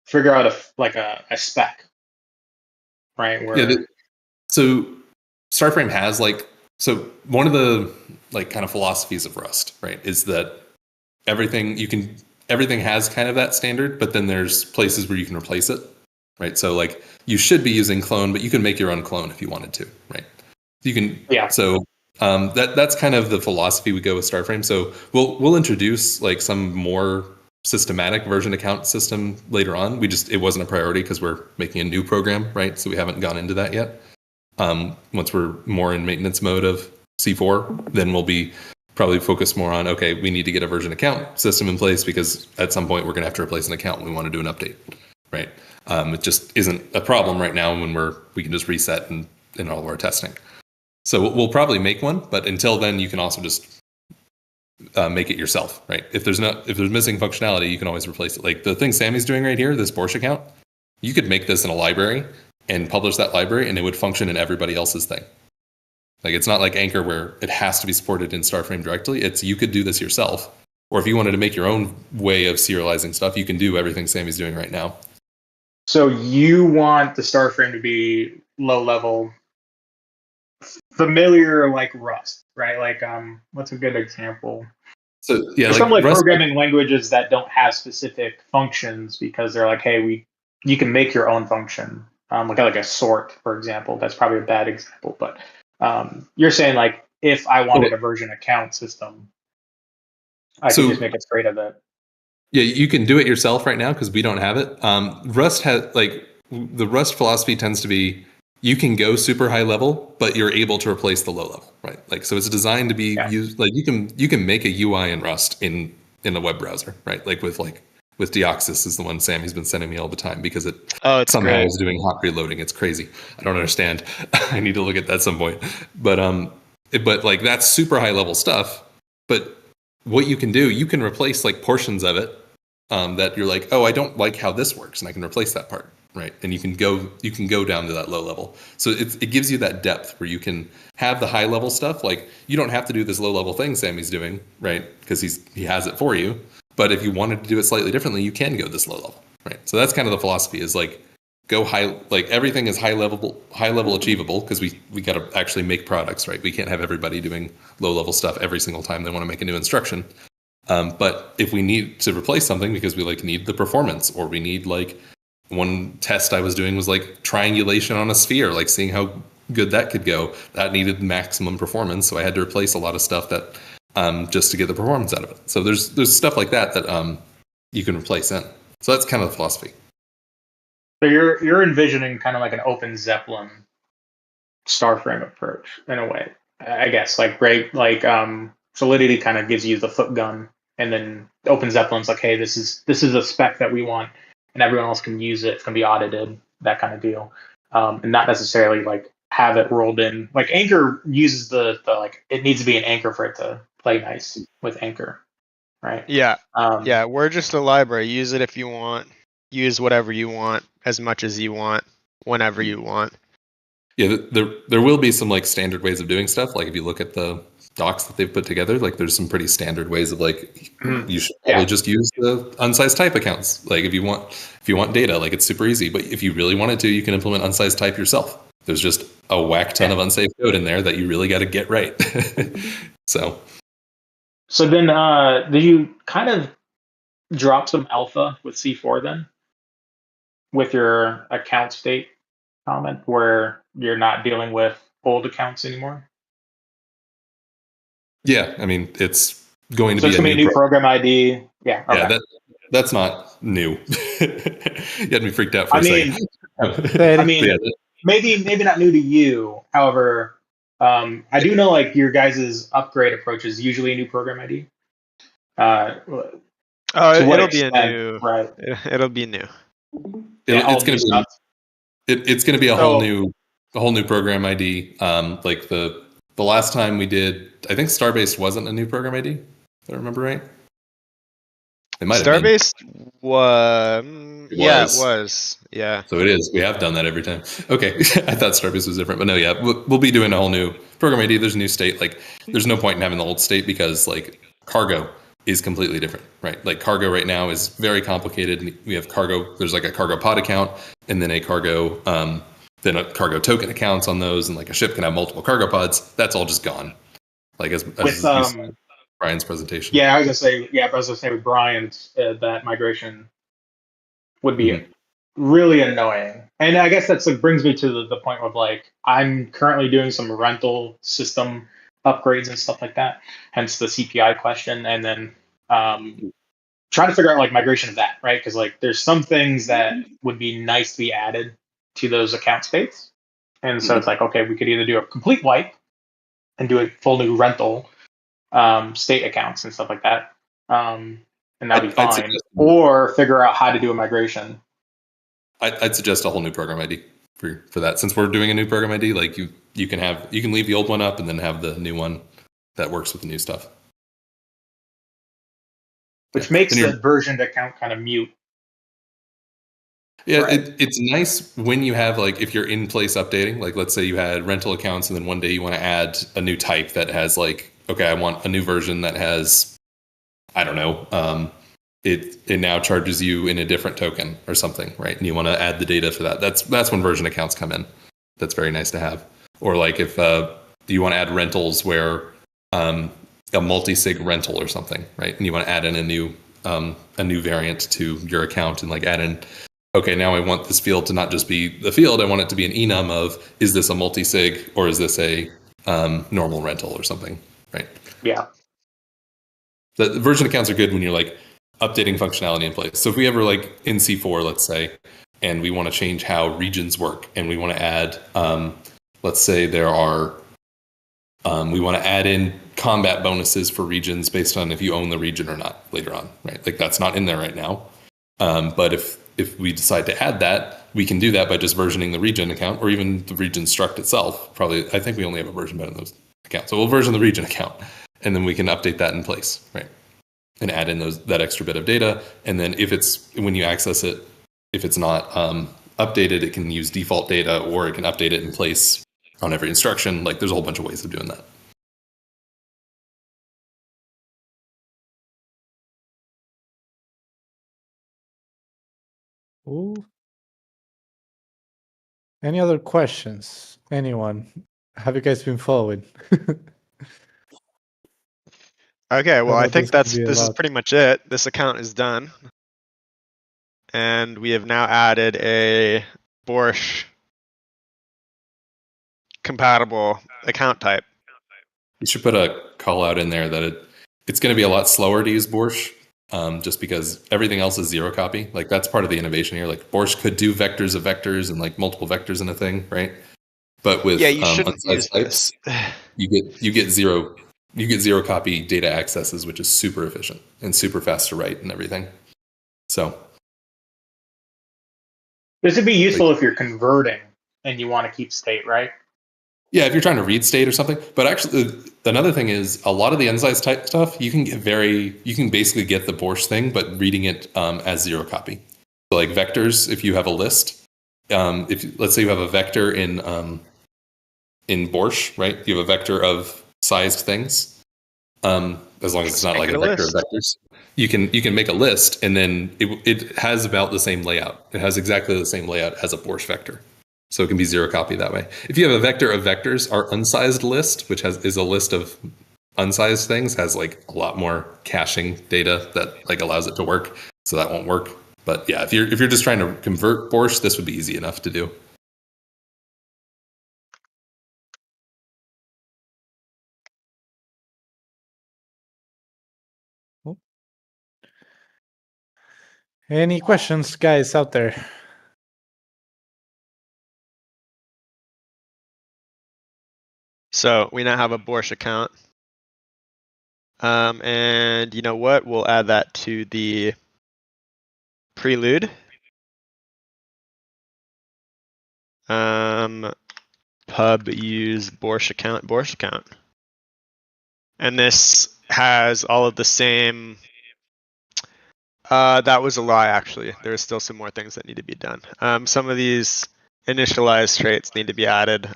figure out a spec, right? So Starframe has one of the kind of philosophies of Rust, right, is that everything has kind of that standard, but then there's places where you can replace it, right? So like you should be using clone, but you can make your own clone if you wanted to, right? You can, So that's kind of the philosophy we go with Starframe. So we'll introduce like some more systematic version account system later on. It wasn't a priority because we're making a new program, right? So we haven't gone into that yet. Once we're more in maintenance mode of C4, then we'll be probably focused more on, okay, we need to get a version account system in place because at some point we're going to have to replace an account when we want to do an update, right? It just isn't a problem right now when we can just reset and all of our testing. So we'll probably make one, but until then, you can also just make it yourself, right? If there's missing functionality, you can always replace it. Like the thing Sammy's doing right here, this Porsche account, you could make this in a library and publish that library, and it would function in everybody else's thing. Like it's not like Anchor where it has to be supported in Starframe directly. You could do this yourself, or if you wanted to make your own way of serializing stuff, you can do everything Sammy's doing right now. So you want the Starframe to be low level, familiar like Rust, right? Like what's a good example? So yeah, some programming languages that don't have specific functions because they're like, hey, you can make your own function. Like a sort, for example. That's probably a bad example, but you're saying like if I wanted a version account system, I can just make it straight of it. Yeah, you can do it yourself right now because we don't have it. Rust has the Rust philosophy tends to be you can go super high level, but you're able to replace the low level, right? Like so, it's designed to be used. Like you can make a UI in Rust in the web browser, right? Like with Deoxys is the one Sammy's been sending me all the time because it somehow is doing hot reloading. It's crazy. I don't understand. I need to look at that at some point. But like that's super high level stuff. But what you can do, you can replace like portions of it that you're like, oh, I don't like how this works, and I can replace that part, right? And you can go down to that low level. So it gives you that depth where you can have the high level stuff. Like you don't have to do this low level thing Sammy's doing, right? Because he has it for you. But if you wanted to do it slightly differently, you can go this low level, right? So that's kind of the philosophy is like go high, like everything is high level achievable because we got to actually make products, right? We can't have everybody doing low level stuff every single time they want to make a new instruction. But if we need to replace something because we need the performance, or we need one test I was doing was like triangulation on a sphere, like seeing how good that could go. That needed maximum performance, so I had to replace a lot of stuff that just to get the performance out of it. So there's stuff like that you can replace in. So that's kind of the philosophy. So you're envisioning kind of like an open Zeppelin Starframe approach in a way, I guess. Like Solidity kind of gives you the foot gun, and then Open Zeppelin's like, hey, this is a spec that we want, and everyone else can use it. It's gonna be audited, that kind of deal, and not necessarily like have it rolled in. Like Anchor uses the like it needs to be an anchor for it to play nice with Anchor, right? Yeah. Yeah, we're just a library. Use it if you want. Use whatever you want, as much as you want, whenever you want. Yeah, there will be some like standard ways of doing stuff. Like if you look at the docs that they've put together, like there's some pretty standard ways of like you should probably just use the unsized type accounts. Like if you want data, like it's super easy. But if you really wanted to, you can implement unsized type yourself. There's just a whack ton of unsafe code in there that you really got to get right. So then did you kind of drop some alpha with C4 then? With your account state comment where you're not dealing with old accounts anymore? yeah, I mean it's going to So be it's gonna be a new program ID. Yeah. Okay. Yeah, that's not new. You had me freaked out for a second. I mean, yeah. maybe not new to you. However, I do know like your guys' upgrade approach is usually a new program ID. It'll be a new. Right. It'll be new. It's going to be a whole new program ID. Like the last time we did, I think Starbase wasn't a new program ID. If I remember right. It might have been. Starbase was. Yeah, it was. Yeah. So it is. We have done that every time. Okay. I thought Starbase was different, but no, yeah. We'll be doing a whole new program ID. There's a new state. Like, there's no point in having the old state because, like, cargo is completely different, right? Like, cargo right now is very complicated. We have cargo. There's, like, a cargo pod account and then a cargo token accounts on those. And, like, a ship can have multiple cargo pods. That's all just gone. Like, as Brian's presentation. Yeah, I was gonna say with Brian's that migration would be really annoying, and I guess that's like brings me to the point of like I'm currently doing some rental system upgrades and stuff like that. Hence the CPI question, and then trying to figure out like migration of that, right? Because like there's some things that would be nice to be added to those account states, and so it's like okay, we could either do a complete wipe and do a full new rental. State accounts and stuff like that, and that'd be fine. Or figure out how to do a migration. I'd suggest a whole new program ID for that. Since we're doing a new program ID, like you can leave the old one up and then have the new one that works with the new stuff. Which makes the versioned account kind of mute. Yeah, right? It's nice when you have like if you're in place updating. Like let's say you had rental accounts and then one day you want to add a new type that has like. Okay, I want a new version that has, I don't know, it now charges you in a different token or something, right? And you want to add the data for that. That's when version accounts come in. That's very nice to have. Or like if you want to add rentals where a multi-sig rental or something, right? And you want to add in a new variant to your account and like add in. Okay, now I want this field to not just be the field. I want it to be an enum of is this a multi-sig or is this a normal rental or something. Right. Yeah. The version accounts are good when you're like updating functionality in place. So if we ever like in C4, let's say, and we want to change how regions work and we want to add, let's say we want to add in combat bonuses for regions based on if you own the region or not later on, right? Like that's not in there right now. But if we decide to add that, we can do that by just versioning the region account or even the region struct itself. Probably, I think we only have a version bed in those accounts. So we'll version the region account and then we can update that in place, right? And add in that extra bit of data. And then when you access it, if it's not updated, it can use default data or it can update it in place on every instruction. Like there's a whole bunch of ways of doing that. Ooh. Any other questions? Anyone? Have you guys been following? Okay, well, I think this is pretty much it. This account is done. And we have now added a Borscht compatible account type. You should put a call out in there that it's going to be a lot slower to use Borscht, just because everything else is zero copy. Like that's part of the innovation here. Like Borscht could do vectors of vectors and like multiple vectors in a thing, right? But with Yeah, you shouldn't use unsized types, this. you get zero copy data accesses, which is super efficient and super fast to write and everything. So This would be useful if you're converting and you want to keep state, right? yeah, if you're trying to read state or something. But actually, another thing is a lot of the unsize type stuff you can basically get the Borscht thing, but reading it as zero copy. So like vectors, if you have a list, if let's say you have a vector in Borscht, right? You have a vector of sized things. As long as it's not like a vector of vectors, you can make a list, and then it has about the same layout. It has exactly the same layout as a Borscht vector. So it can be zero copy that way. If you have a vector of vectors, our unsized list, which is a list of unsized things, has like a lot more caching data that like allows it to work. So that won't work. But yeah, if you're just trying to convert Borscht, this would be easy enough to do. Any questions, guys, out there? So we now have a Borscht account. And you know what? We'll add that to the prelude. Pub use Borscht account. And this has all of the same. That was a lie, actually. There's still some more things that need to be done. Some of these initialized traits need to be added.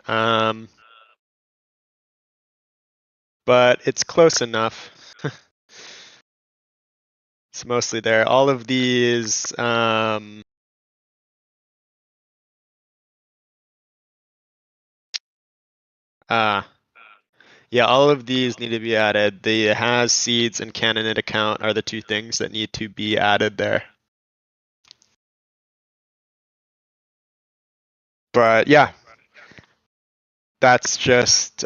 But it's close enough. It's mostly there. All of these, yeah, all of these need to be added. The has, seeds, and can init account are the two things that need to be added there. But yeah, that's just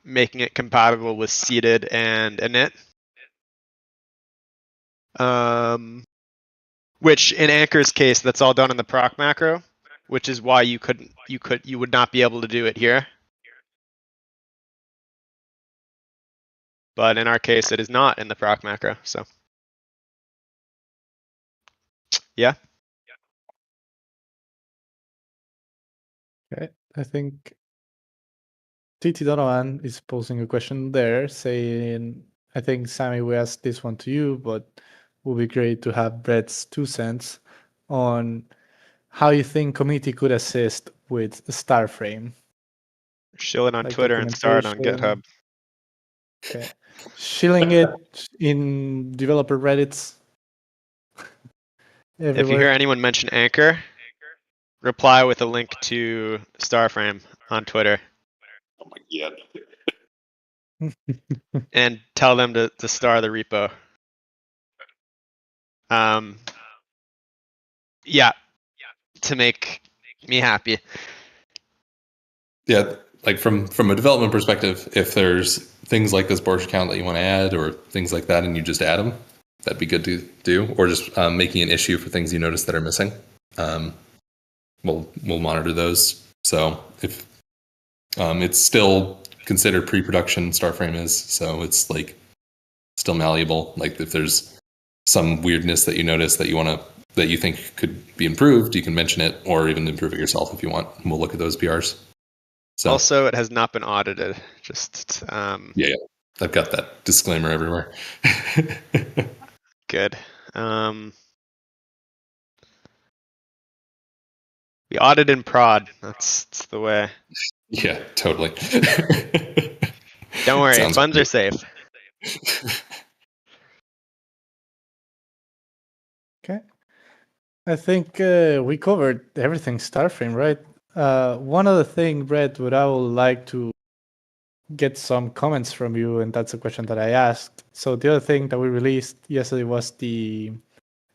making it compatible with seeded and init. Which in Anchor's case, that's all done in the proc macro, which is why you would not be able to do it here. But in our case, it is not in the proc macro, so. Yeah. Okay, I think TT Donovan is posing a question there, saying, I think, Sammy, we asked this one to you, but it would be great to have Brett's 2 cents on how you think community could assist with Starframe. Shill it on Like Twitter and start on documentation. GitHub. Okay. Shilling it in developer Reddits. If you everywhere. hear anyone mention Anchor, reply with a link to Starframe on Twitter Oh my god. and tell them to star the repo. Yeah, to make me happy. Yeah, like from a development perspective, if there's things like this Borscht account that you want to add or things like that and you just add them, that'd be good to do. Or just making an issue for things you notice that are missing. We'll monitor those. So if it's still considered pre-production, Starframe is, so it's like still malleable. Like if there's some weirdness that you notice that you think could be improved, you can mention it or even improve it yourself if you want. And we'll look at those PRs. So, also, it has not been audited. Just yeah, I've got that disclaimer everywhere. good. We audit in prod. That's the way. Yeah, totally. Don't worry, Sounds funds great. are safe. Okay. I think we covered everything Starframe, right? One other thing, Brett, what I would like to get some comments from you, and that's a question that I asked. So the other thing that we released yesterday was the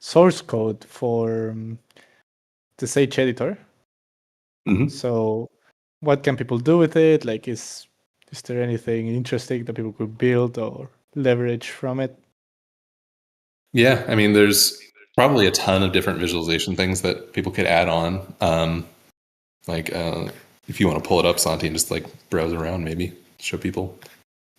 source code for the Sage editor. Mhm. So what can people do with it? Like, is there anything interesting that people could build or leverage from it? Yeah, I mean, there's probably a ton of different visualization things that people could add on. If you want to pull it up, Santi, and just like browse around, maybe show people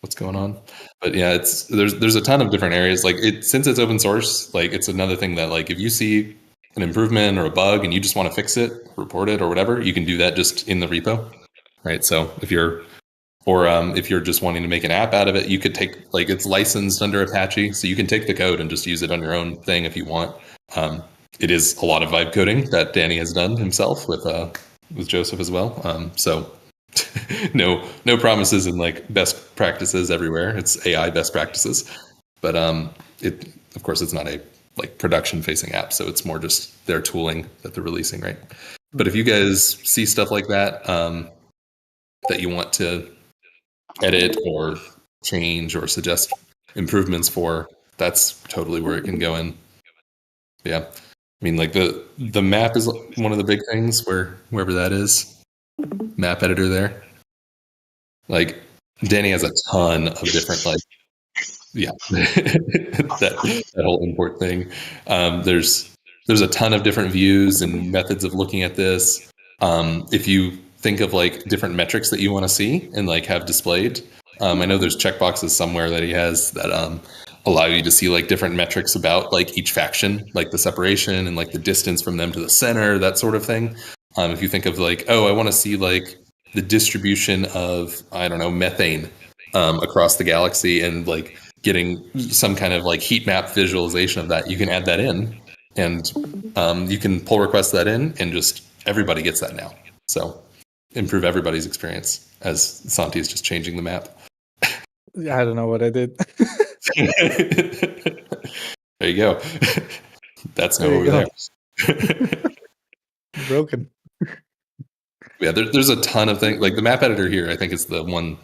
what's going on. But yeah, there's a ton of different areas. Like since it's open source, like it's another thing that like if you see an improvement or a bug and you just want to fix it, report it or whatever, you can do that just in the repo, right? So if you're just wanting to make an app out of it, you could take, like, it's licensed under Apache, so you can take the code and just use it on your own thing if you want. It is a lot of vibe coding that Danny has done himself with Joseph as well. So no promises and like best practices everywhere. It's AI best practices, but of course it's not a like production facing app, so it's more just their tooling that they're releasing, right? But if you guys see stuff like that that you want to edit or change or suggest improvements for, that's totally where it can go in. Yeah, I mean, like the map is one of the big things, wherever that is, map editor there. Like Danny has a ton of different that whole import thing. There's a ton of different views and methods of looking at this. If you think of like different metrics that you want to see and like have displayed, I know there's checkboxes somewhere that he has that allow you to see like different metrics about like each faction, like the separation and like the distance from them to the center, that sort of thing. If you think of like, oh, I want to see like the distribution of, I don't know, methane across the galaxy and like getting some kind of like heat map visualization of that, you can add that in and you can pull request that in and just everybody gets that now. So improve everybody's experience as Santi is just changing the map. I don't know what I did. There you go. That's now over there. Broken. Yeah, there's a ton of things. Like the map editor here, I think is the one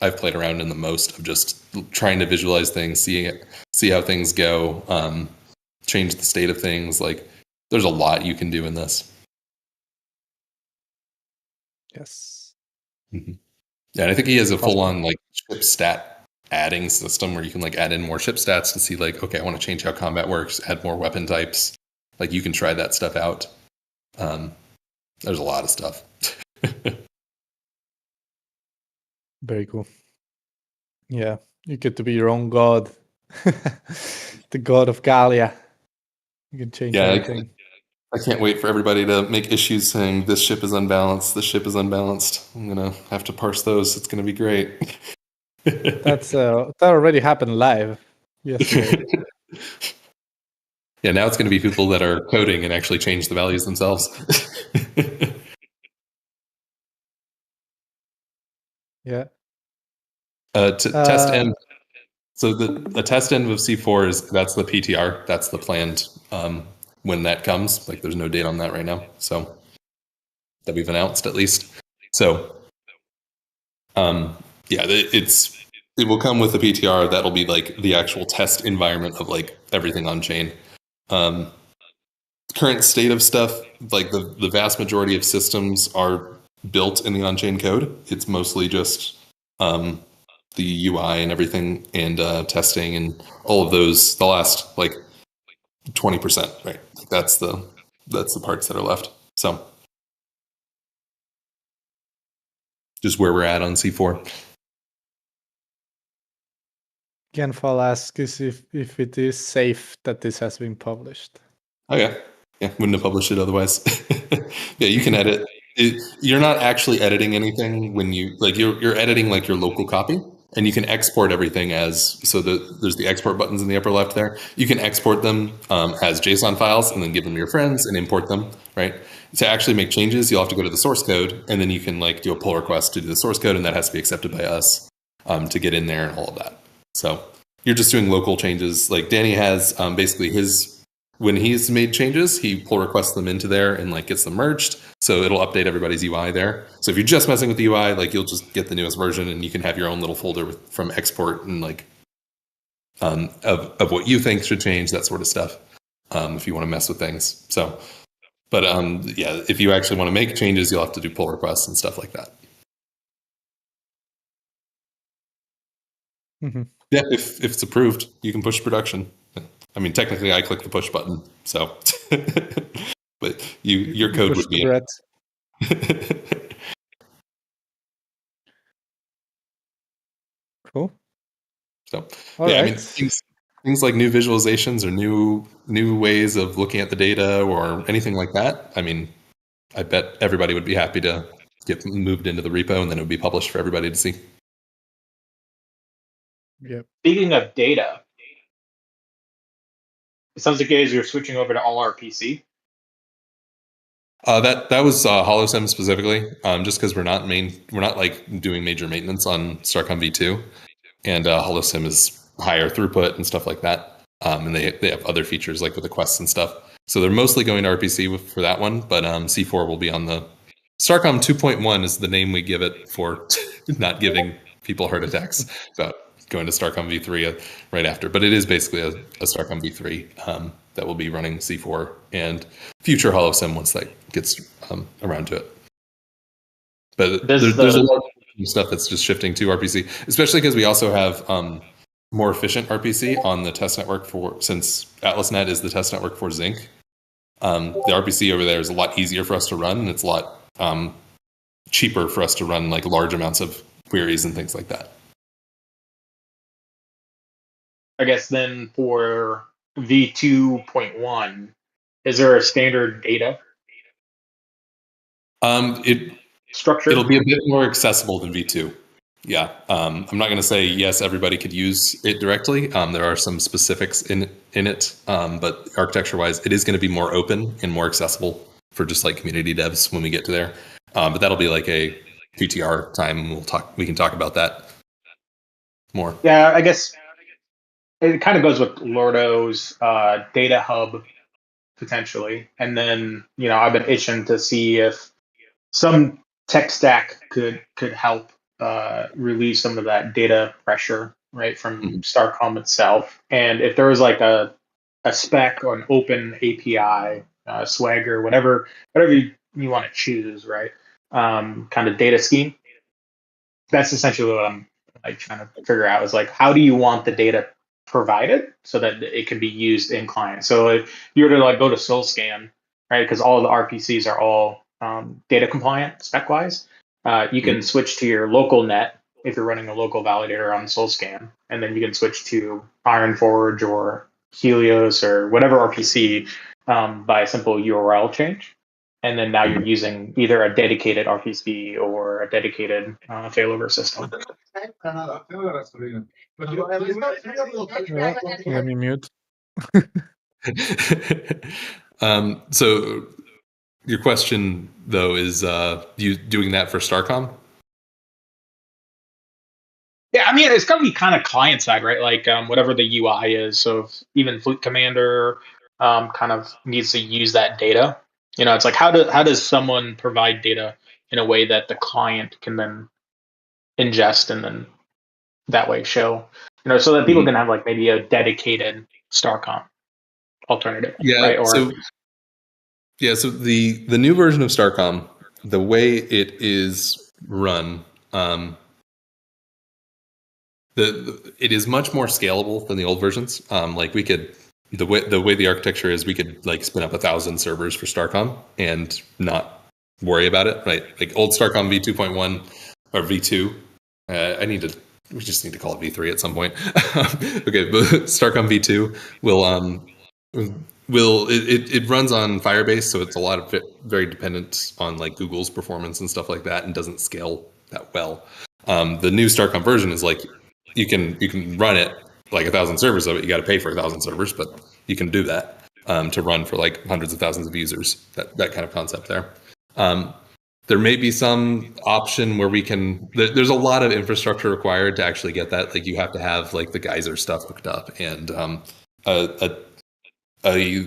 I've played around in the most of just trying to visualize things, see how things go, change the state of things. Like there's a lot you can do in this. Yes. Mm-hmm. Yeah, and I think he has a full-on like ship stat adding system where you can like add in more ship stats to see like, okay, I want to change how combat works, add more weapon types. Like you can try that stuff out. There's a lot of stuff. Very cool. Yeah, you get to be your own god. The god of Galia. You can change everything. I can't wait for everybody to make issues saying this ship is unbalanced, this ship is unbalanced. I'm gonna have to parse those. It's gonna be great. That already happened live yesterday. Yeah, now it's gonna be people that are coding and actually change the values themselves. Yeah. Test end. So the test end of C4 that's the PTR. That's the planned when that comes. Like there's no date on that right now. So that we've announced at least. So yeah, it will come with the PTR. That'll be like the actual test environment of like everything on chain. Current state of stuff, like the vast majority of systems are built in the on-chain code. It's mostly just the UI and everything and testing and all of those, the last like 20%, right? That's the parts that are left. So just where we're at on C4. Genfall asks if it is safe that this has been published. Oh yeah. Yeah, wouldn't have published it otherwise. Yeah, you can edit. You're not actually editing anything when you like you're editing like your local copy, and you can export everything as there's the export buttons in the upper left there. You can export them as JSON files and then give them to your friends and import them, right? To actually make changes, you'll have to go to the source code, and then you can like do a pull request to do the source code, and that has to be accepted by us to get in there and all of that. So you're just doing local changes. Like Danny has basically when he's made changes, he pull requests them into there and like gets them merged. So it'll update everybody's UI there. So if you're just messing with the UI, like you'll just get the newest version and you can have your own little folder from export and like of what you think should change, that sort of stuff. If you want to mess with things. So, but yeah, if you actually want to make changes, you'll have to do pull requests and stuff like that. Yeah, if it's approved, you can push production. I mean, technically, I click the push button, so. But your code would be. Cool. So All yeah, right. I mean things like new visualizations or new ways of looking at the data or anything like that. I mean, I bet everybody would be happy to get moved into the repo and then it would be published for everybody to see. Yep. Speaking of data, it sounds like guys you're switching over to all RPC. That was HoloSim specifically, just because we're not like doing major maintenance on StarCom V2, and HoloSim is higher throughput and stuff like that, and they have other features like with the quests and stuff. So they're mostly going to RPC for that one, but C4 will be on the StarCom 2.1 is the name we give it for not giving people heart attacks. So going to StarCom V3 right after, but it is basically a StarCom V3 that will be running C4 and future HoloSim once that gets around to it. But there's a lot of stuff that's just shifting to RPC, especially because we also have more efficient RPC on the test network since AtlasNet is the test network for Zinc. The RPC over there is a lot easier for us to run, and it's a lot cheaper for us to run like large amounts of queries and things like that. I guess then for V2.1, is there a standard data structure? It'll be a bit more accessible than V2. Yeah, I'm not going to say yes, everybody could use it directly. There are some specifics in it, but architecture-wise, it is going to be more open and more accessible for just like community devs when we get to there. But that'll be like a PTR time. We can talk about that more. Yeah, I guess it kind of goes with Lordo's data hub potentially, and then I've been itching to see if some tech stack could help relieve some of that data pressure, right, from StarCom itself. And if there was like a spec or an open API, Swagger, whatever you want to choose, right, kind of data scheme. That's essentially what I'm like trying to figure out is like, how do you want the data provided so that it can be used in client? So if you were to like go to SolScan, right, because all the RPCs are all data compliant spec wise, you can switch to your local net if you're running a local validator on SolScan, and then you can switch to Ironforge or Helios or whatever RPC by a simple URL change. And then now you're using either a dedicated RPC or a dedicated failover system. Let me mute. So your question though is you doing that for StarCom? Yeah, I mean, it's going to be kind of client side, right? Like whatever the UI is. So if even Fleet Commander kind of needs to use that data, it's like how does someone provide data in a way that the client can then ingest and then that way show, so that people can have like maybe a dedicated StarCom alternative, right? Or so the new version of StarCom, the way it is run, it is much more scalable than the old versions. Like we could, the way the architecture is, we could like spin up 1,000 servers for StarCom and not worry about it, right? Like old StarCom V2.1 or V2. We just need to call it V3 at some point. Okay, but StarCom V2 it runs on Firebase, so it's a lot of very dependent on like Google's performance and stuff like that, and doesn't scale that well. The new StarCom version is like you can run it like 1,000 servers of it. You got to pay for 1,000 servers, but you can do that to run for like hundreds of thousands of users. That kind of concept there. There may be some option where we can. There's a lot of infrastructure required to actually get that. Like you have to have like the geyser stuff hooked up and a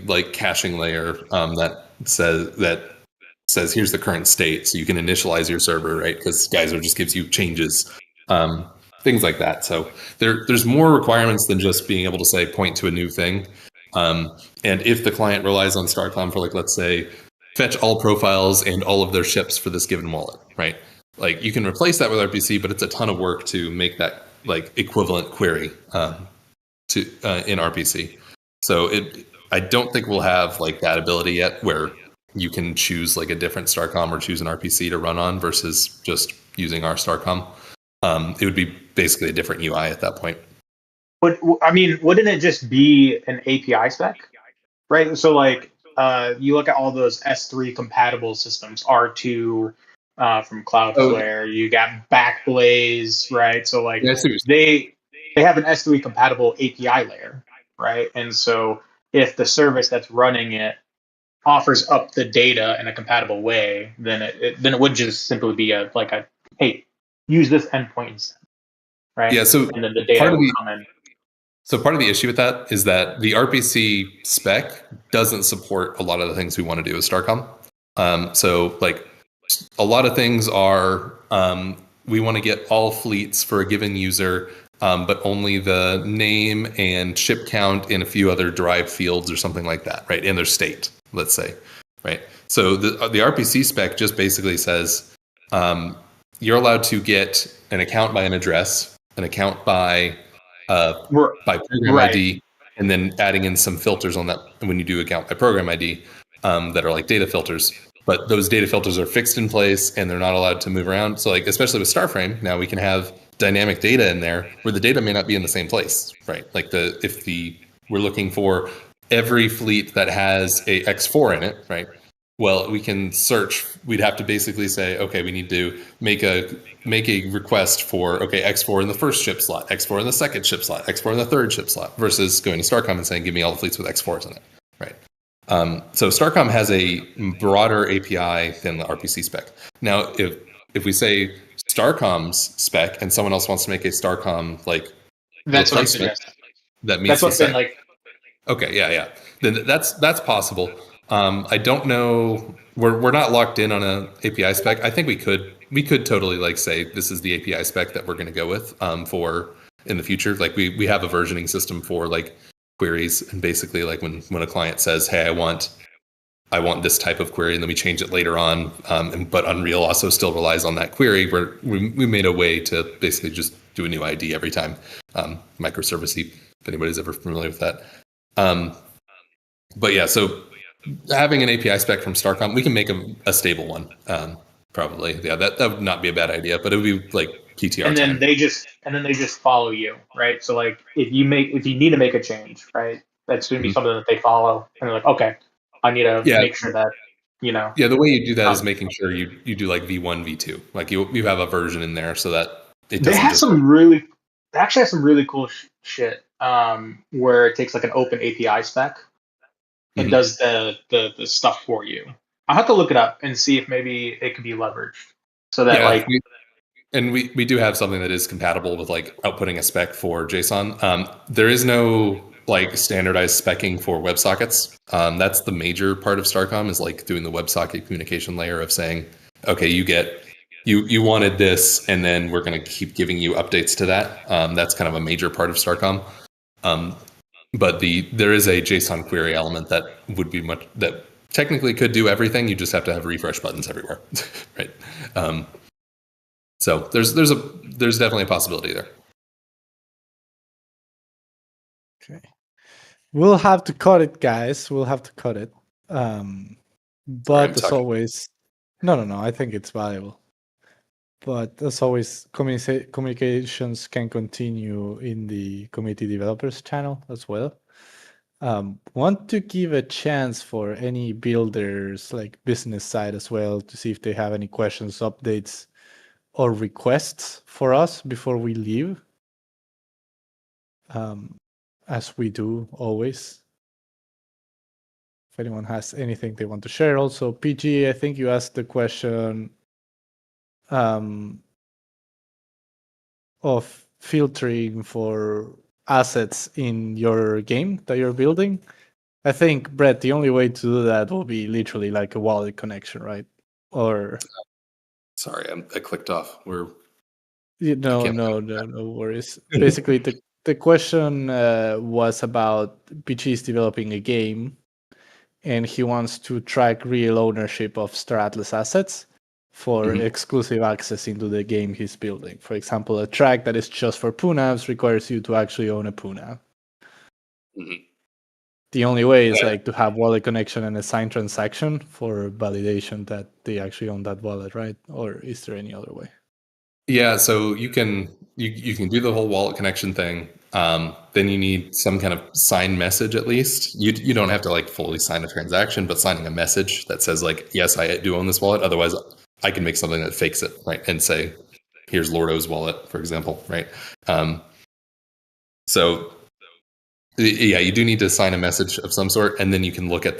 like caching layer that says here's the current state, so you can initialize your server, right? Because geyser just gives you changes, things like that. So there's more requirements than just being able to say point to a new thing. And if the client relies on StarCom for like, let's say, fetch all profiles and all of their ships for this given wallet, right? Like you can replace that with RPC, but it's a ton of work to make that like equivalent query to in RPC. So I don't think we'll have like that ability yet where you can choose like a different StarCom or choose an RPC to run on versus just using our StarCom. It would be basically a different UI at that point. But I mean, wouldn't it just be an API spec, right? So like, you look at all those S3 compatible systems, R2 from Cloudflare, you got Backblaze, right? So like, Yeah, I see what you're they have an S3 compatible API layer, right? And so if the service that's running it offers up the data in a compatible way, then it would just simply be a hey, use this endpoint instead, right? Yeah, so and then the data will come in. So part of the issue with that is that the RPC spec doesn't support a lot of the things we want to do with StarCom. So like a lot of things are we want to get all fleets for a given user, but only the name and ship count in a few other derived fields or something like that, right? In their state, let's say, right? So the RPC spec just basically says you're allowed to get an account by an address, an account by program Right. ID, and then adding in some filters on that when you do account by program ID that are like data filters. But those data filters are fixed in place and they're not allowed to move around. So like, especially with Starframe, now we can have dynamic data in there where the data may not be in the same place, right? Like we're looking for every fleet that has a X4 in it, right? Well, we can search. We'd have to basically say, okay, we need to make a request for X4 in the first ship slot, X4 in the second ship slot, X4 in the third ship slot, versus going to StarCom and saying, give me all the fleets with X4s in it, right? So StarCom has a broader API than the RPC spec. Now, if we say StarCom's spec and someone else wants to make a StarCom like that's what I'm replacement suggesting. that meets That's the what's spec. been like. Okay, yeah. Then that's possible. I don't know. We're not locked in on an API spec. I think we could totally like say this is the API spec that we're going to go with for in the future. Like we have a versioning system for like queries, and basically like when a client says, hey, I want this type of query, and then we change it later on. But Unreal also still relies on that query. Where we made a way to basically just do a new ID every time, microservice-y, if anybody's ever familiar with that. But yeah, so having an API spec from StarCom, we can make a stable one. Probably, yeah. That would not be a bad idea, but it would be like PTR And then time. they just follow you, right? So like if you need to make a change, right, that's going to be something that they follow, and they're like, okay, I need to make sure that Yeah, the way you do that is making sure you do like V1, V2, like you have a version in there so that it doesn't. They actually have some really cool shit where it takes like an open API spec and does the stuff for you. I'll have to look it up and see if maybe it could be leveraged so that we do have something that is compatible with like outputting a spec for JSON. There is no like standardized specking for WebSockets. That's the major part of StarCom is like doing the WebSocket communication layer of saying, okay, you wanted this, and then we're going to keep giving you updates to that. That's kind of a major part of StarCom. But there is a JSON query element that would be that technically could do everything. You just have to have refresh buttons everywhere, right? So there's definitely a possibility there. Okay, we'll have to cut it, guys. We'll have to cut it. But as always, no. I think it's valuable. But as always, communications can continue in the community developers channel as well. Want to give a chance for any builders, like business side as well, to see if they have any questions, updates, or requests for us before we leave. As we do always. If anyone has anything they want to share. Also, PG, I think you asked the question of filtering for assets in your game that you're building. I think, Brett, the only way to do that will be literally like a wallet connection, right? Or sorry, I clicked off. No worries. Basically, the question was about PG is developing a game, and he wants to track real ownership of StarAtlas assets. for Mhm. exclusive access into the game he's building. For example, a track that is just for PUNAVs requires you to actually own a PUNAV. Mhm. The only way is Yeah. like to have wallet connection and a signed transaction for validation that they actually own that wallet, right? Or is there any other way? Yeah, so you can do the whole wallet connection thing. Then you need some kind of signed message at least. You don't have to like fully sign a transaction, but signing a message that says like, yes, I do own this wallet. Otherwise, I can make something that fakes it, right? And say, here's Lordo's wallet, for example, right? So yeah, you do need to sign a message of some sort, and then you can look at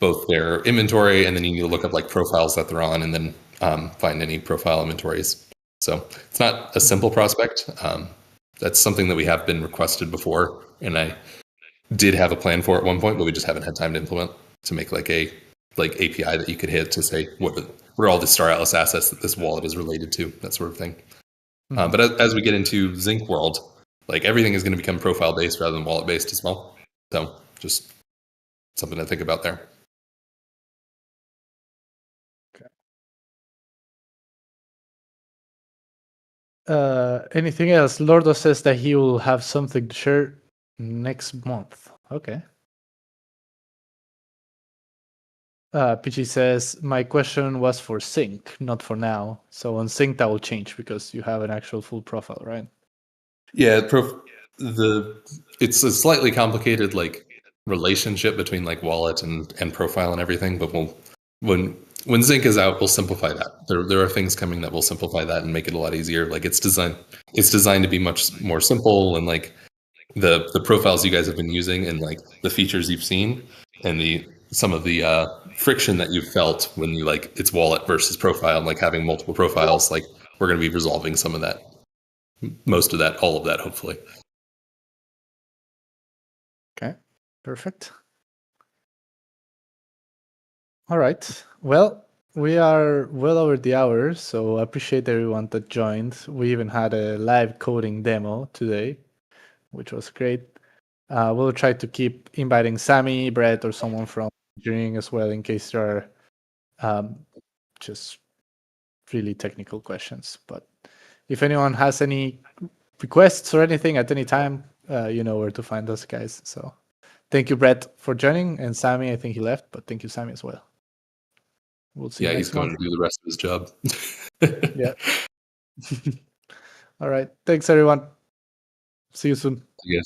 both their inventory, and then you need to look up like profiles that they're on, and then find any profile inventories. So it's not a simple prospect. That's something that we have been requested before, and I did have a plan for at one point, but we just haven't had time to implement to make like a API that you could hit to say what are all the Star Atlas assets that this wallet is related to, that sort of thing. But as we get into Zinc world, like everything is going to become profile based rather than wallet based as well. So just something to think about there. Anything else? Lordo says that he will have something to share next month. Okay. PG says, my question was for Sync, not for now. So on Sync that will change because you have an actual full profile, right? Yeah, it's a slightly complicated like relationship between like wallet and profile and everything, but when Zinc is out, we'll simplify that. There are things coming that will simplify that and make it a lot easier. Like it's designed to be much more simple, and like the profiles you guys have been using and like the features you've seen and some of the friction that you've felt when you like it's wallet versus profile and like having multiple profiles, like we're going to be resolving some of that, most of that, all of that, hopefully. Okay, perfect. All right. Well, we are well over the hour, so I appreciate everyone that joined. We even had a live coding demo today, which was great. We'll try to keep inviting Sammy, Brett, or someone from engineering as well in case there are just really technical questions. But if anyone has any requests or anything at any time, you know where to find us, guys. So thank you, Brett, for joining, and Sammy, I think he left, but thank you, Sammy, as well. We'll see you Yeah, next he's going month. to do the rest of his job. Yeah. All right. Thanks, everyone. See you soon. Yes.